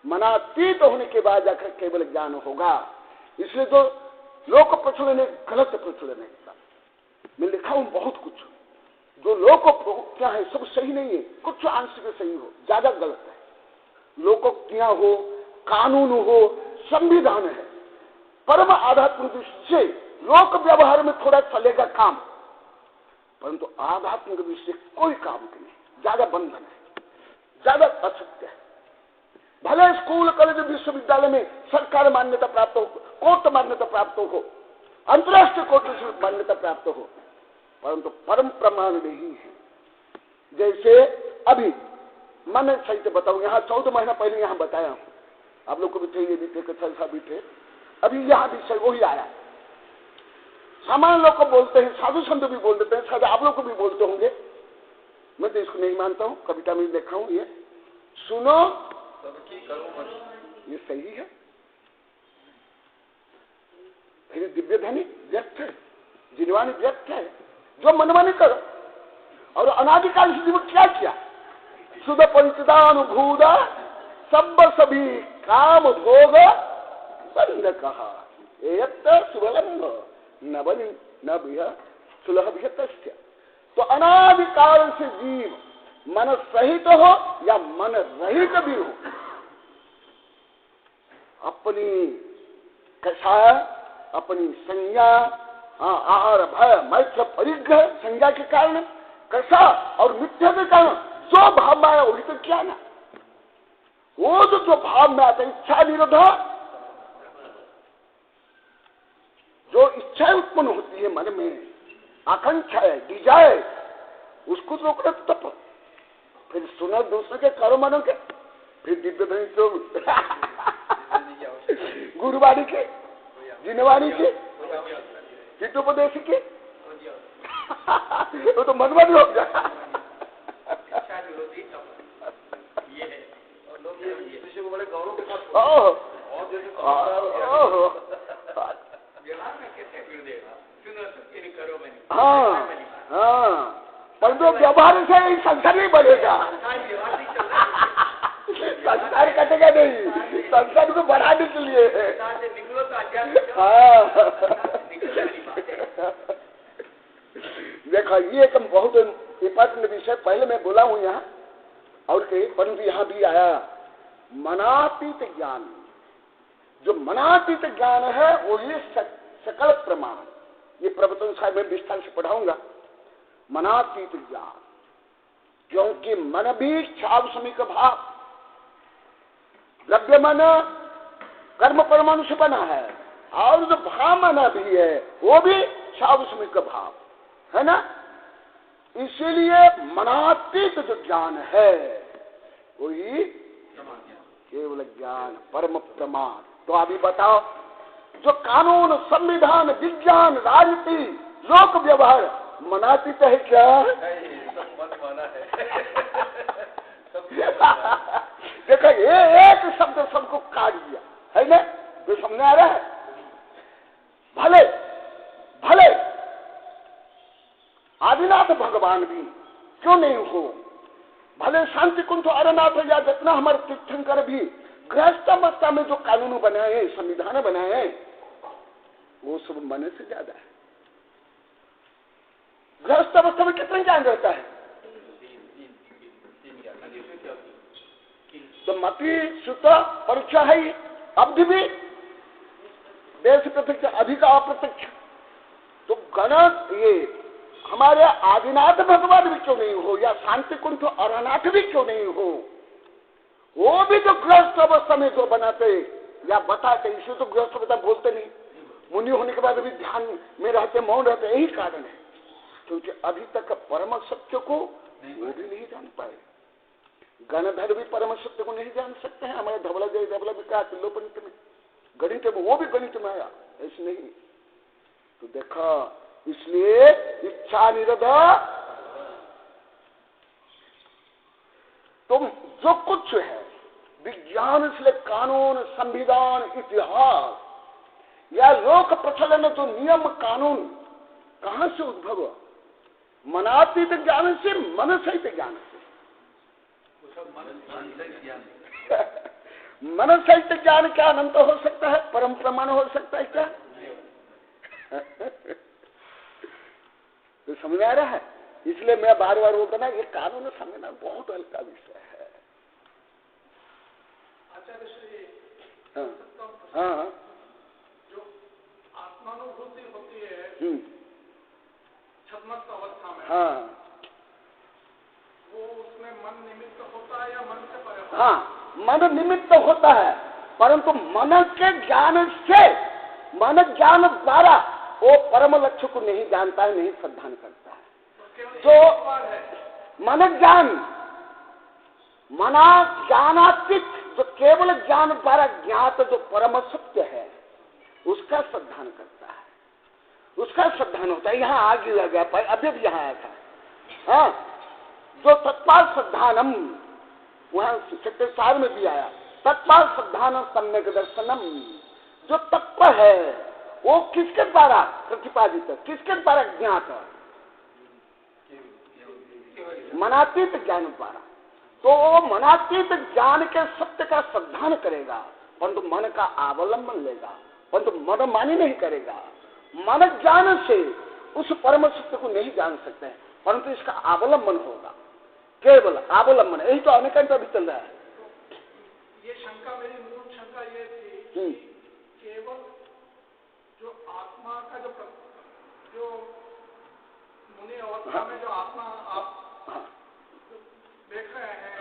मनातीत होने के बाद जाकर केवल ज्ञान होगा। इसलिए जो लोक प्रचलन गलत प्रचलन है, मैं लिखा हूं बहुत कुछ, जो लोक क्या है सब सही नहीं है, कुछ आंशिक सही हो, ज्यादा गलत है। लोकोक्तियां हो, कानून हो, संविधान है, परम आध्यात्मिक दृष्टि से लोक व्यवहार में थोड़ा चलेगा काम, परंतु आध्यात्मिक दृष्टि से कोई काम नहीं, ज्यादा बंधन है, ज्यादा असत्य है। भले स्कूल, कॉलेज, विश्वविद्यालय में सरकार मान्यता प्राप्त हो, कोर्ट मान्यता प्राप्त हो, अंतर्राष्ट्रीय कोर्ट से मान्यता प्राप्त हो, परंतु परम प्रमाण नहीं है। जैसे अभी मैंने सही से बताऊं, यहाँ 14 महीना पहले यहाँ बताया हूं, आप लोग को भी थे, ये भी थे, कथा भी थे, अभी यहाँ भी सही वही आया। सामान्य लोग को बोलते हैं, साधु संत भी बोल देते हैं, शायद आप लोग को भी बोलते होंगे, मैं तो इसको नहीं मानता हूँ, कविता में देखा हूँ, ये सुनो ये सही है। फिर दिव्य धनी व्यक्त है, जिनवानी व्यक्त है, जो मनमानी करो। और अनादिकाल से जीवन क्या किया? सुध पंचदानुभूत सब सभी काम भोग बंद कहा सुबलंब न सुलभ तस्य। तो अनादिकाल से जीव मन सहित हो या मन रहित भी हो, अपनी कषाय, अपनी संज्ञा, आहार भय मैत्र परिग्रह संज्ञा के कारण, कषा और मिथ्या के कारण जो भाव में आया वही तो क्या ना, वो जो भाव में आता है इच्छा निरोध, जो इच्छा उत्पन्न होती है मन में, आकांक्षा है, डिजायर, उसको तो रोकना तप। फिर सुनो दूसरे के करो मनो के, फिर दिव्य धनी तो गुरुवाणी के, जिनवाणी के, चित्तोपदेश के, वो तो मनवानी हो गया। बड़े गौरव के साथ पर जो व्यवहार से संसार नहीं बढ़ेगा, संसार कटेगा नहीं, संसार को बढ़ाने के लिए। देखो ये एक बहुत इंपॉर्टेंट विषय पहले मैं बोला हूँ यहाँ और कहीं, परंतु यहाँ भी आया मनातीत ज्ञान। जो मनातीत ज्ञान है वो ये सकल प्रमाण, ये प्रवचन साहब में विस्तार से पढ़ाऊंगा। मनातीत ज्ञान, क्योंकि मन भी क्षावसमिक भाव, द्रव्य मन कर्म परमाणु से बना है, और जो भाव मन भी है वो भी क्षावसमिक भाव है ना। इसीलिए मनातीत जो ज्ञान है वही केवल ज्ञान परम प्रमाण। तो अभी बताओ, जो कानून, संविधान, विज्ञान, राजनीति, लोक व्यवहार मनातीत है क्या? देखो ये एक शब्द सबको काट दिया है ना, जो सामने आ रहा है। भले भले आदिनाथ भगवान भी क्यों नहीं हो, भले शांति कुंज अरनाथ या जितना हमारे तीर्थंकर भी गृहस्थ अवस्था में जो कानून बनाए, संविधान बनाए, वो सब मन से ज्यादा है। गृहस्थ अवस्था में कितना ज्ञान रहता है? तो मति श्रुत परीक्षा है, अवधि भी देश प्रत्यक्ष अधिक अप्रत्यक्ष। तो गणत ये हमारे आदिनाथ भगवान भी क्यों नहीं हो, या शांति कुंठ अरनाथ भी क्यों नहीं हो, वो भी जो गृहस्थ अवस्था में जो बनाते या बताते, इसे तो गृहस्थ अवस्था बोलते नहीं, मुनि होने के बाद भी ध्यान में रहते, मौन रहते, यही कारण है। क्योंकि अभी तक परम सत्य को वो भी नहीं जान पाए। गणधर भी परम सत्य को नहीं जान सकते हैं। हमारे धवला जय धवला भी कहा तिल्लोपनित में, गणित में, वो भी गणित में आया, ऐसे नहीं। तो देखा, इसलिए इच्छा निरोध, तुम जो कुछ है विज्ञान से कानून, संविधान, इतिहास या लोक प्रचलन, जो नियम कानून कहां से उद्भव? मनातीत ज्ञान से, मन सहित ज्ञान से। मन सहित ज्ञान क्या अनंत हो सकता है? परम प्रमाण हो सकता है क्या? तो समझ आ रहा है? इसलिए मैं बार बार वो कहना, ये कानून समझना बहुत हल्का विषय है। हाँ, जो आत्मानुभूति होती है छद्मस्त अवस्था में, हाँ, वो उसमें मन निमित्त होता है या मन से परे? हाँ, मन निमित्त होता है, परंतु मन के ज्ञान से, मन ज्ञान द्वारा वो परम लक्ष्य को नहीं जानता है, नहीं श्रद्धान करता है। जो मन ज्ञान, मना ज्ञानातीत, जो केवल ज्ञान द्वारा ज्ञात जो परम सत्य है, उसका श्रद्धान करता है, उसका श्रद्धान होता है। यहाँ आगे लग गया, अभी भी यहाँ आया था। हाँ, जो तत्पाल श्रद्धानम, वहां सार में भी आया, तत्पाल श्रद्धान सम्यक दर्शनम। जो तत्व है वो किसके द्वारा प्रतिपादित है, किसके द्वारा ज्ञात है? मनातीत ज्ञान द्वारा। तो मनातीत ज्ञान के सत्य का संधान करेगा, परंतु मन का अवलंबन लेगा, परंतु मन मानी नहीं करेगा। मन ज्ञान से उस परम सत्य को नहीं जान सकते हैं, परंतु इसका अवलंबन होगा, केवल अवलंबन। यही तो अनेकांत अभी चल रहा है। ये शंका, मेरी मूल शंका ये थी, केवल जो आत्मा का जो मुनि अवस्था में जो आत्मा आप देख रहे हैं,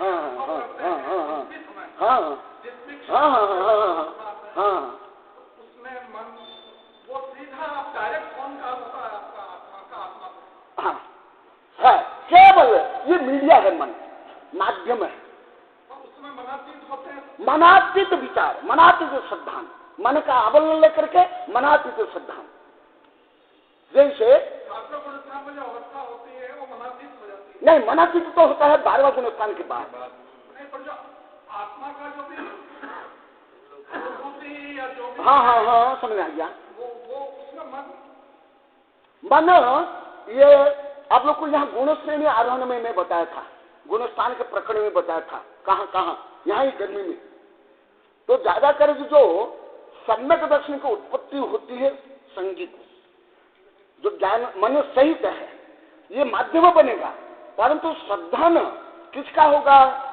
उसमें मन वो सीधा आप डायरेक्ट कौन का होता है आपका आत्मा का, आत्मा है केवल ये मीडिया है, मन माध्यम है। उसमें मनातीत होते हैं, मनातीत विचार, मनातीत सिद्धांत, मन का अवलंबन लेकर के मनातीत सिद्धांत। जैसे गुणस्थान में जो अवस्था होती है वो मनातीत हो जाती है। नहीं, मनातीत तो होता है 12वां गुणस्थान के बाद। नहीं, पर जो आत्मा का जो भी अनुभूति या जो भी, हाँ समझ आ गया। वो उसमें मन ये आप लोग को यहाँ गुण श्रेणी आरोहण में मैं बताया था, गुणस्थान के प्रकरण में बताया था। कहाँ यहाँ ही गर्मी में। तो ज्यादा कर जो सम्यक दर्शन की उत्पत्ति होती है संगीत, जो ज्ञान मन सहित है, ये माध्यम बनेगा, परंतु श्रद्धान किसका होगा?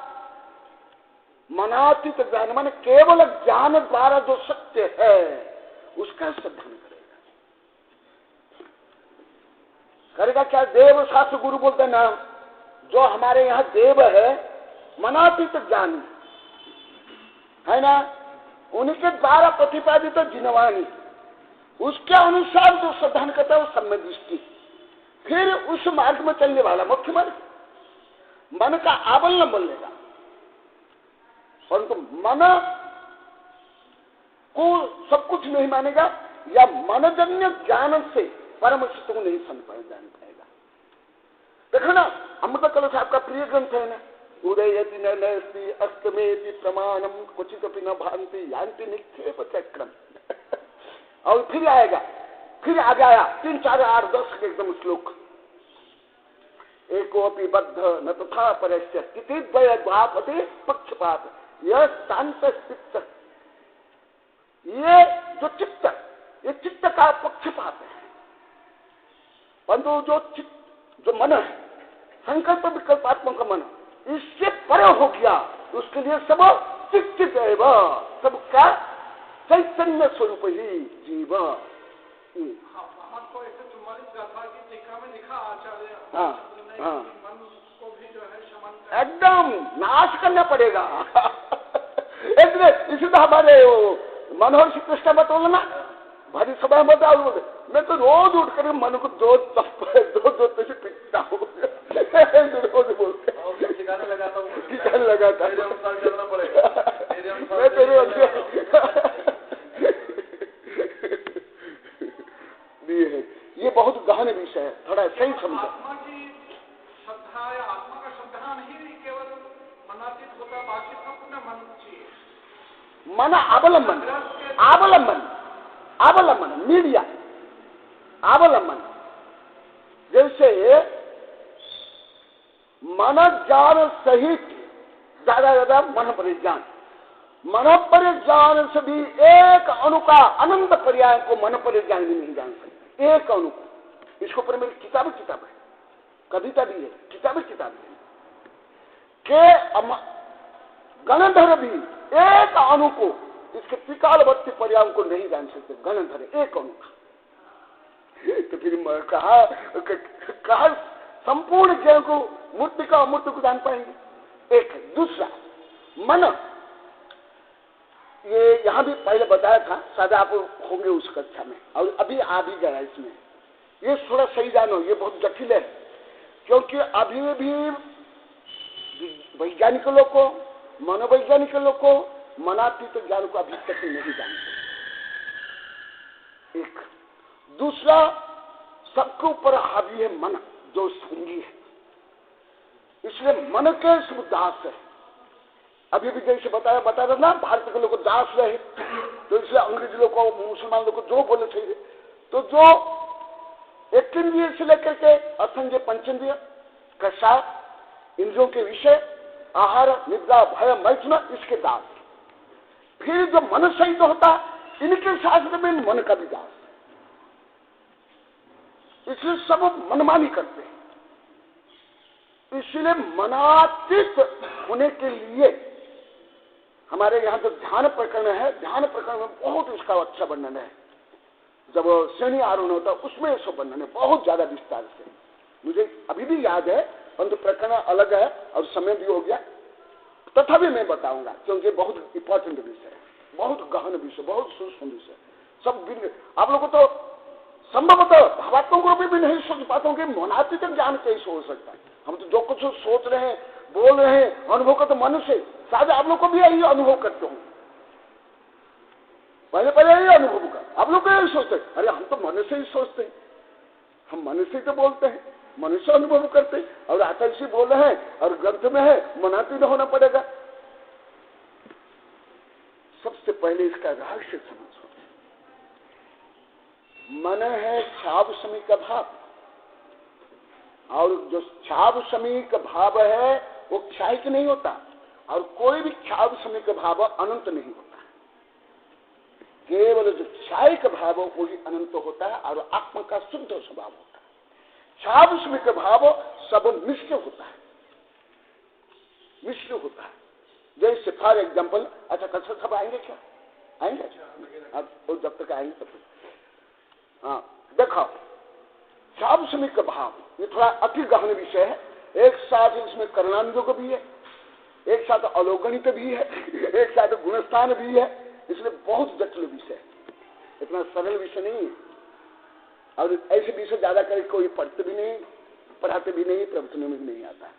मनातीत ज्ञान, मन केवल ज्ञान द्वारा जो सत्य है उसका श्रद्धान करेगा। क्या देव शास्त्र गुरु बोलते हैं ना, जो हमारे यहाँ देव है मनातीत ज्ञानी है ना, उनके द्वारा प्रतिपादित जिनवानी, उसके अनुसार जो श्रद्धान करता है वो सम्यक दृष्टि, फिर उस मार्ग में चलने वाला मुख्य मन का अवलंबन लेगा। परंतु मन को सब कुछ नहीं मानेगा, या मनजन्य ज्ञान से परम सत्य को नहीं जान पाएगा। देखो ना, अमृत कलश आपका प्रिय ग्रंथ है ना, उदयति न नस्ति अस्तमेति प्रमाणम क्वचित अपि न भांति यान्ति निक्षेप चक्रम। और फिर आएगा, फिर आगे आया 3, 4, 8, 10 एकदम श्लोक। एकोपि बद्ध न तथा परस्य स्थिति द्वय द्वापति पक्षपात यह शांत चित्त, ये जो चित्त, ये चित्त का पक्षपात है। परंतु जो मन है संकल्प विकल्पात्मक मन, इससे पर हो गया, उसके लिए सब चित्त है, सबका चैतन्य स्वरूप ही जीव। आपको 144 गाथा की टीका में लिखा आचार्य मन को भी जो है शमन एकदम नाश करना पड़ेगा। इसी तो हमारे मनोहर श्री कृष्ण मत बोलना भारी सभा में बताओ, मैं तो रोज उठ कर मन को दो से पीटता हूँ, रोज बोलते ठिकाने लगाता हूँ, चलना पड़ेगा। मैं तेरे ये बहुत गहन विषय है, थोड़ा सही समझो। आत्मा की श्रद्धा या आत्मा का श्रद्धा नहीं केवल मनातीत होता, बाकी सब में मन चाहिए। मन अवलंबन मीडिया अवलंबन। जैसे मन ज्ञान सहित ज्यादा मन परिज्ञान, मन परिज्ञान से भी एक अणु का अनंत पर्याय को मन परिज्ञान भी नहीं जान सकते, एक अणु को। इसके ऊपर मेरी किताब है, कविता भी है, किताब है के गणधर भी एक अणु को, इसके त्रिकालवर्ती पर्याय को नहीं जान सकते, गणधर एक अणु का। तो फिर कहा संपूर्ण ज्ञान को, मूर्ति का अमूर्ति को जान पाएंगे। एक दूसरा मन, ये यहां भी पहले बताया था, शायद आप होंगे उस कक्षा में, और अभी आ भी गया इसमें। ये थोड़ा सही जानो, ये बहुत जटिल है, क्योंकि अभी भी वैज्ञानिक लोग को, मनोवैज्ञानिक लोग को मनातीत ज्ञान को अभी तक नहीं जानते। एक दूसरा, सबके ऊपर हावी है मन, जो संगी है, इसलिए मन के शुद्धास है। अभी भी जैसे बता रहा ना, भारत के लोग को दास रहे, तो इसलिए अंग्रेज लोग को, मुसलमान लोग को जो बोले चाहिए, तो जो एक इंद्रिय से लेकर के अर्थेंद्रिय पंचेंद्रिय का साथ इंद्रियों के विषय, आहार, निद्रा, भय, मैथुन, इसके दास। फिर जो मन सहित होता, इनके शास्त्र में मन का भी दास, इसलिए सब मनमानी करते हैं। इसलिए मनातीत होने के लिए हमारे यहाँ जो ध्यान प्रकरण है, ध्यान प्रकरण में बहुत उसका अच्छा वर्णन है। जब श्रेणी आरोहण होता है उसमें सब वर्णन है बहुत ज्यादा विस्तार से, मुझे अभी भी याद है, परंतु प्रकरण अलग है और समय भी हो गया, तथापि मैं बताऊंगा, क्योंकि बहुत इंपॉर्टेंट विषय है, बहुत गहन विषय, बहुत सूक्ष्म विषय। सब आप लोगों को तो संभवतः भावात्मक रूप में भी नहीं सोच पाता हूँ कि मनातीत ज्ञान कैसे हो सकता है। हम तो जो कुछ सोच रहे हैं, बोल रहे हैं, अनुभव करते मन से, शायद आप लोग को भी यही अनुभव करते होंगे। पहले यही अनुभव का आप लोग यही सोचते हैं, अरे हम तो मन से ही सोचते हैं, हम मन से तो बोलते हैं, मन से अनुभव करते हैं, और आचार्य से बोल रहे हैं और ग्रंथ में है, मनातीत होना पड़ेगा। सबसे पहले इसका रहस्य समझो। मन है छाव समीक भाव, और जो छाव समीक भाव है वो क्षायिक नहीं होता, और कोई भी छाव समीक भाव अनंत नहीं होता। केवल जो क्षायिक भाव वही अनंत होता है, और आत्मा का शुद्ध स्वभाव होता है। छाव समीक भाव सब मिश्र होता है, मिश्र होता है। जैसे फॉर एग्जाम्पल, अच्छा कल सब आएंगे क्या? आएंगे अब जब तक आएंगे तब तक। हाँ देखो, छाव समीक भाव ये थोड़ा अति गहन विषय है। एक साथ इसमें कर्णानुयोग भी है, एक साथ अवलोकनित भी है, एक साथ गुणस्थान भी है, इसलिए बहुत जटिल विषय है, इतना सरल विषय नहीं है। और ऐसे विषय ज्यादा करके कोई पढ़ते भी नहीं, पढ़ाते भी नहीं, प्रवचन में भी नहीं आता।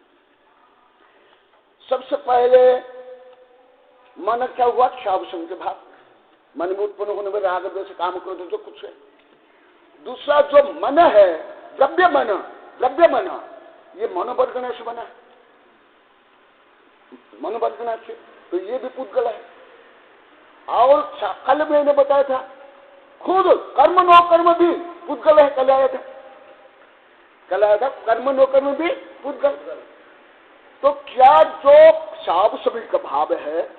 सबसे पहले मन क्या हुआ? छाव समीक भाव, मन में उत्पन्न होने में राग द्वेष काम क्रोध जो कुछ है। दूसरा जो मन है, द्रव्य मन, द्रव्य मन, ये मनोवर्गना से बना है, मनोवर्गना से, तो ये भी पुद्गल है। और कल मैंने बताया था, खुद कर्म नो कर्म भी पुद्गल है, कल आया था कर्म नो कर्म भी पुद्गल। तो क्या जो छाव समीक भाव है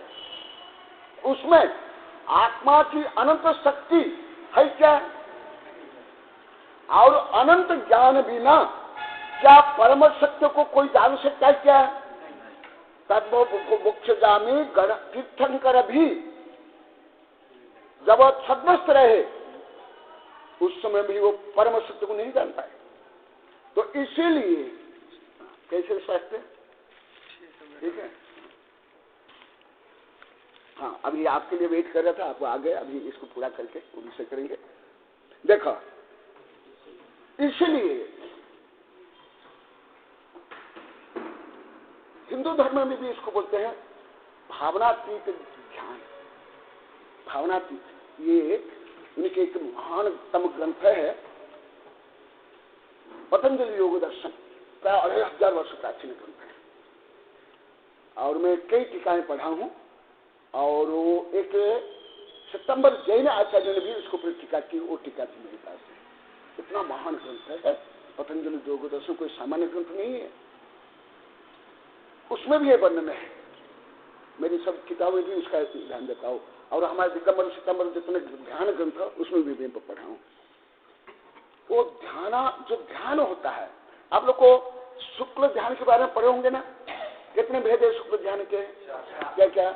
उसमें आत्मा की अनंत शक्ति है क्या? और अनंत ज्ञान बिना क्या परम सत्य को कोई जान सकता है क्या? तब मोक्ष जामी गण तीर्थंकर भी जब छद्मस्त रहे उस समय भी वो परम सत्य को नहीं जान पाए। तो इसीलिए कैसे स्पष्ट है? ठीक है, हाँ अभी आपके लिए वेट कर रहा था, आप आ गए, अभी इसको पूरा करके वो विषय करेंगे। देखो, इसलिए हिंदू धर्म में भी इसको बोलते हैं भावनातीत ध्यान। भावनातीत, ये उनके एक महानतम ग्रंथ है पतंजलि योग दर्शन, प्राय 2500 वर्ष प्राचीन ग्रंथ है, और मैं कई टीकाएं पढ़ा हूं। और वो एक सितंबर जैन आचार्य ने भी इसको पर टीका की, वो टीका थी मेरे पास। इतना महान ग्रंथ है पतंजलि योग दर्शन, कोई सामान्य ग्रंथ नहीं है। उसमें भी ये वर्णन है, मेरी सब किताबें भी उसका ध्यान देता हूँ। और हमारे दिगंबर सितंबर जितने ध्यान ग्रंथ उसमें भी मैं पढ़ा हूँ। वो जो ध्यान होता है, आप लोग को शुक्ल ध्यान के बारे में पढ़े होंगे ना? कितने भेद है शुक्ल ध्यान के? क्या क्या?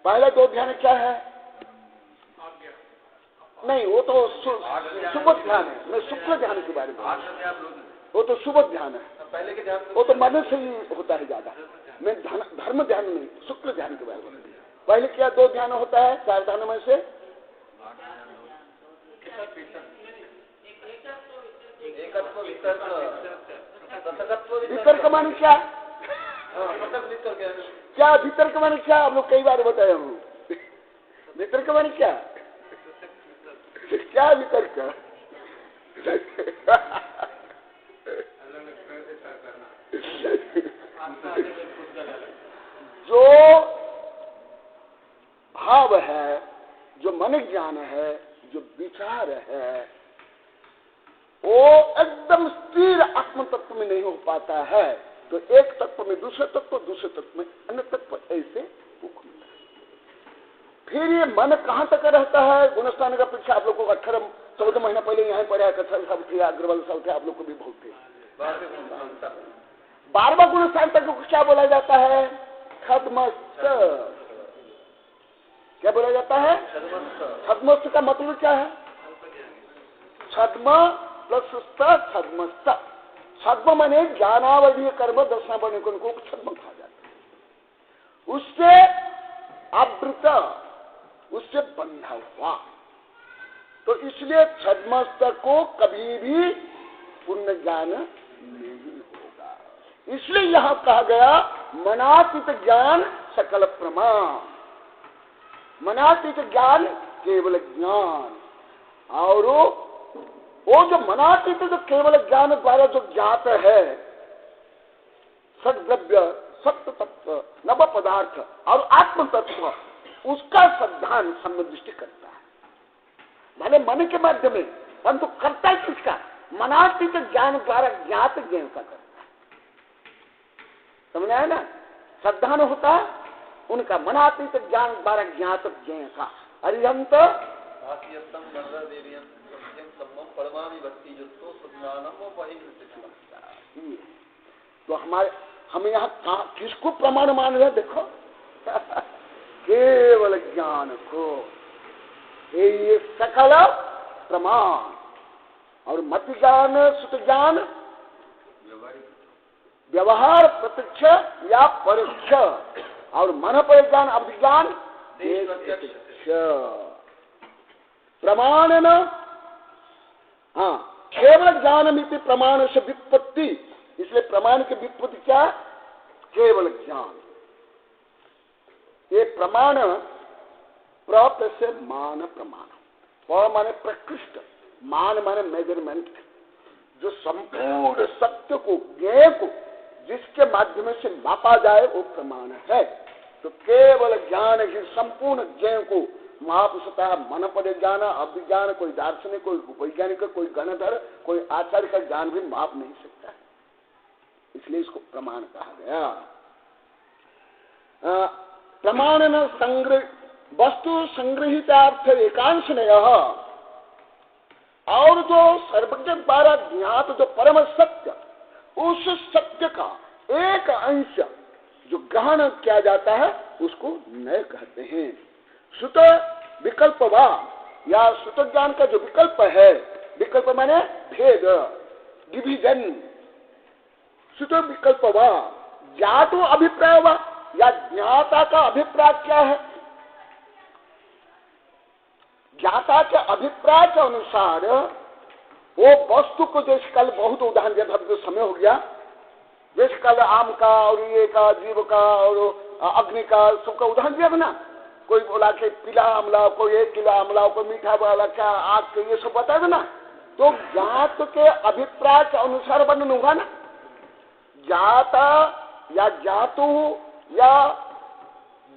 पहला दो ध्यान क्या है? नहीं, वो तो सुबोध ध्यान है, मैं शुक्ल ध्यान के बारे में, वो तो सुबोध ध्यान है, पहले के ध्यान वो तो मन से ही होता है ज्यादा। मैं धर्म ध्यान नहीं, शुक्ल ध्यान के बारे में। पहले क्या दो ध्यान होता है? 4 ध्यान में से वितर्क माने क्या? क्या भीतर का माने क्या? आप लोग कई बार बताए हम। भीतर का माने क्या? क्या भीतर का? जो भाव है, जो मन ज्ञान है, जो विचार है, वो एकदम स्थिर आत्म तत्व में नहीं हो पाता है, तो एक तत्व में दूसरे तत्व, दूसरे तत्व में अन्य तत्व, ऐसे फिर ये मन कहां तक रहता है? गुणस्थान का पीछे आप लोगों को 14 महीना पहले यहाँ पढ़ा, कथा साहब थे, अग्रवाल साहब थे, आप लोग को भी बहुत थे। 12वां गुणस्थान तक क्या बोला जाता है? छद्मस्त। क्या बोला जाता है? छद्मस्त का मतलब क्या है? छद्म प्लस छद्मस्त। छद्म माने ज्ञानावधीय कर्म दर्शनावधीय कर्म को छद्म कहा जाता है। उससे आवृत, उससे बंधा हुआ। तो इसलिए छद्मस्त को कभी भी पूर्ण ज्ञान नहीं होगा। इसलिए यहां कहा गया मनातीत ज्ञान सकल प्रमाण। मनातीत ज्ञान केवल ज्ञान, और वो जो मनातीत जो केवल ज्ञान द्वारा जो ज्ञात है, सद्द्रव्य, सत्य तत्व, नव पदार्थ और आत्म तत्व, उसका संधान सम्यदृष्टि करता है। भले मन के माध्यम में, परंतु करता है किसका? मनातीत ज्ञान द्वारा ज्ञात ज्ञान का करता है। समझ आया ना? संधान होता है उनका मनातीत ज्ञान द्वारा ज्ञात ज्ञान का। अरिहंत तो हम यहाँ किसको प्रमाण मान रहे? देखो केवल ज्ञान को, ये सकल प्रमाण। और मत ज्ञान, सुत ज्ञान, व्यवहार प्रत्यक्ष या परोक्ष, और मन पर ज्ञान, अभिज्ञान प्रमाण न। हाँ, केवल ज्ञान मिति प्रमाण से व्युत्पत्ति। इसलिए प्रमाण की व्युत्पत्ति क्या? केवल ज्ञान। ये प्रमाण प्र से मान प्रमाण, प्र माने प्रकृष्ट, मान माने मेजरमेंट। जो संपूर्ण सत्य को, ज्ञेय को जिसके माध्यम से मापा जाए वो प्रमाण है। तो केवल ज्ञान ही संपूर्ण ज्ञेय को माप सकता है। मन पद ज्ञान, अभिज्ञान, कोई दार्शनिक, कोई वैज्ञानिक, कोई गणधर, कोई आचार्य का ज्ञान भी माप नहीं सकता है। इसलिए इसको प्रमाण कहा गया। प्रमाण न संग्रह वस्तु संग्रहितार्थ एकांश ने, और जो सर्वज्ञ द्वारा ज्ञात जो परम सत्य, उस सत्य का एक अंश जो ग्रहण किया जाता है उसको नय कहते हैं। सुत विकल्पवा, या सुत ज्ञान का जो विकल्प है, विकल्प माने भेद, डिवीजन। सुत विकल्पवा, ज्ञातो अभिप्राय वा, या ज्ञाता का अभिप्राय क्या है? ज्ञाता के अभिप्राय के अनुसार वो वस्तु को, जैसे कल बहुत उदाहरण दिया था, जो समय हो गया, जैसे कल आम का और ये का, जीव का और अग्नि का, सबका उदाहरण दिया था ना। कोई बोला कि पीला आमला, कोई 1 किलो आमला, कोई मीठा वाला, क्या आग के, ये सब बताया था ना। तो ज्ञात के अभिप्राय के अनुसार वर्णन होगा ना। ज्ञाता या ज्ञातु या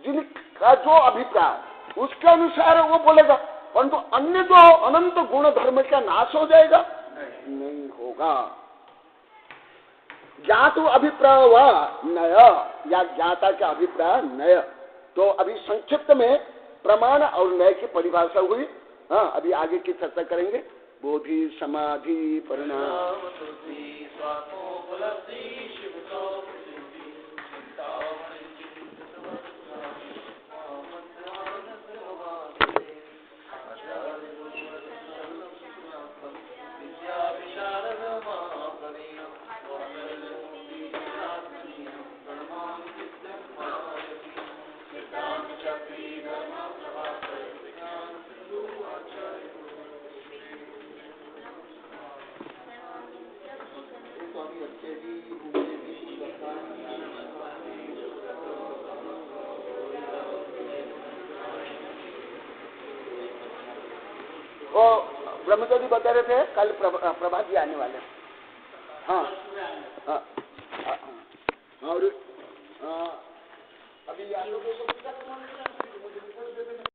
जिनका जो अभिप्राय, उसके अनुसार वो बोलेगा। परंतु अन्य जो अनंत गुण धर्म का नाश हो जाएगा? नहीं होगा। ज्ञातु अभिप्राय व नय, या ज्ञाता का अभिप्राय नय। तो अभी संक्षिप्त में प्रमाण और नय की परिभाषा हुई। हाँ, अभी आगे की चर्चा करेंगे। बोधि समाधि परिणाम ब्रह्मचर्य बता रहे थे कल प्रभात जी आने वाले। हाँ हाँ और अभी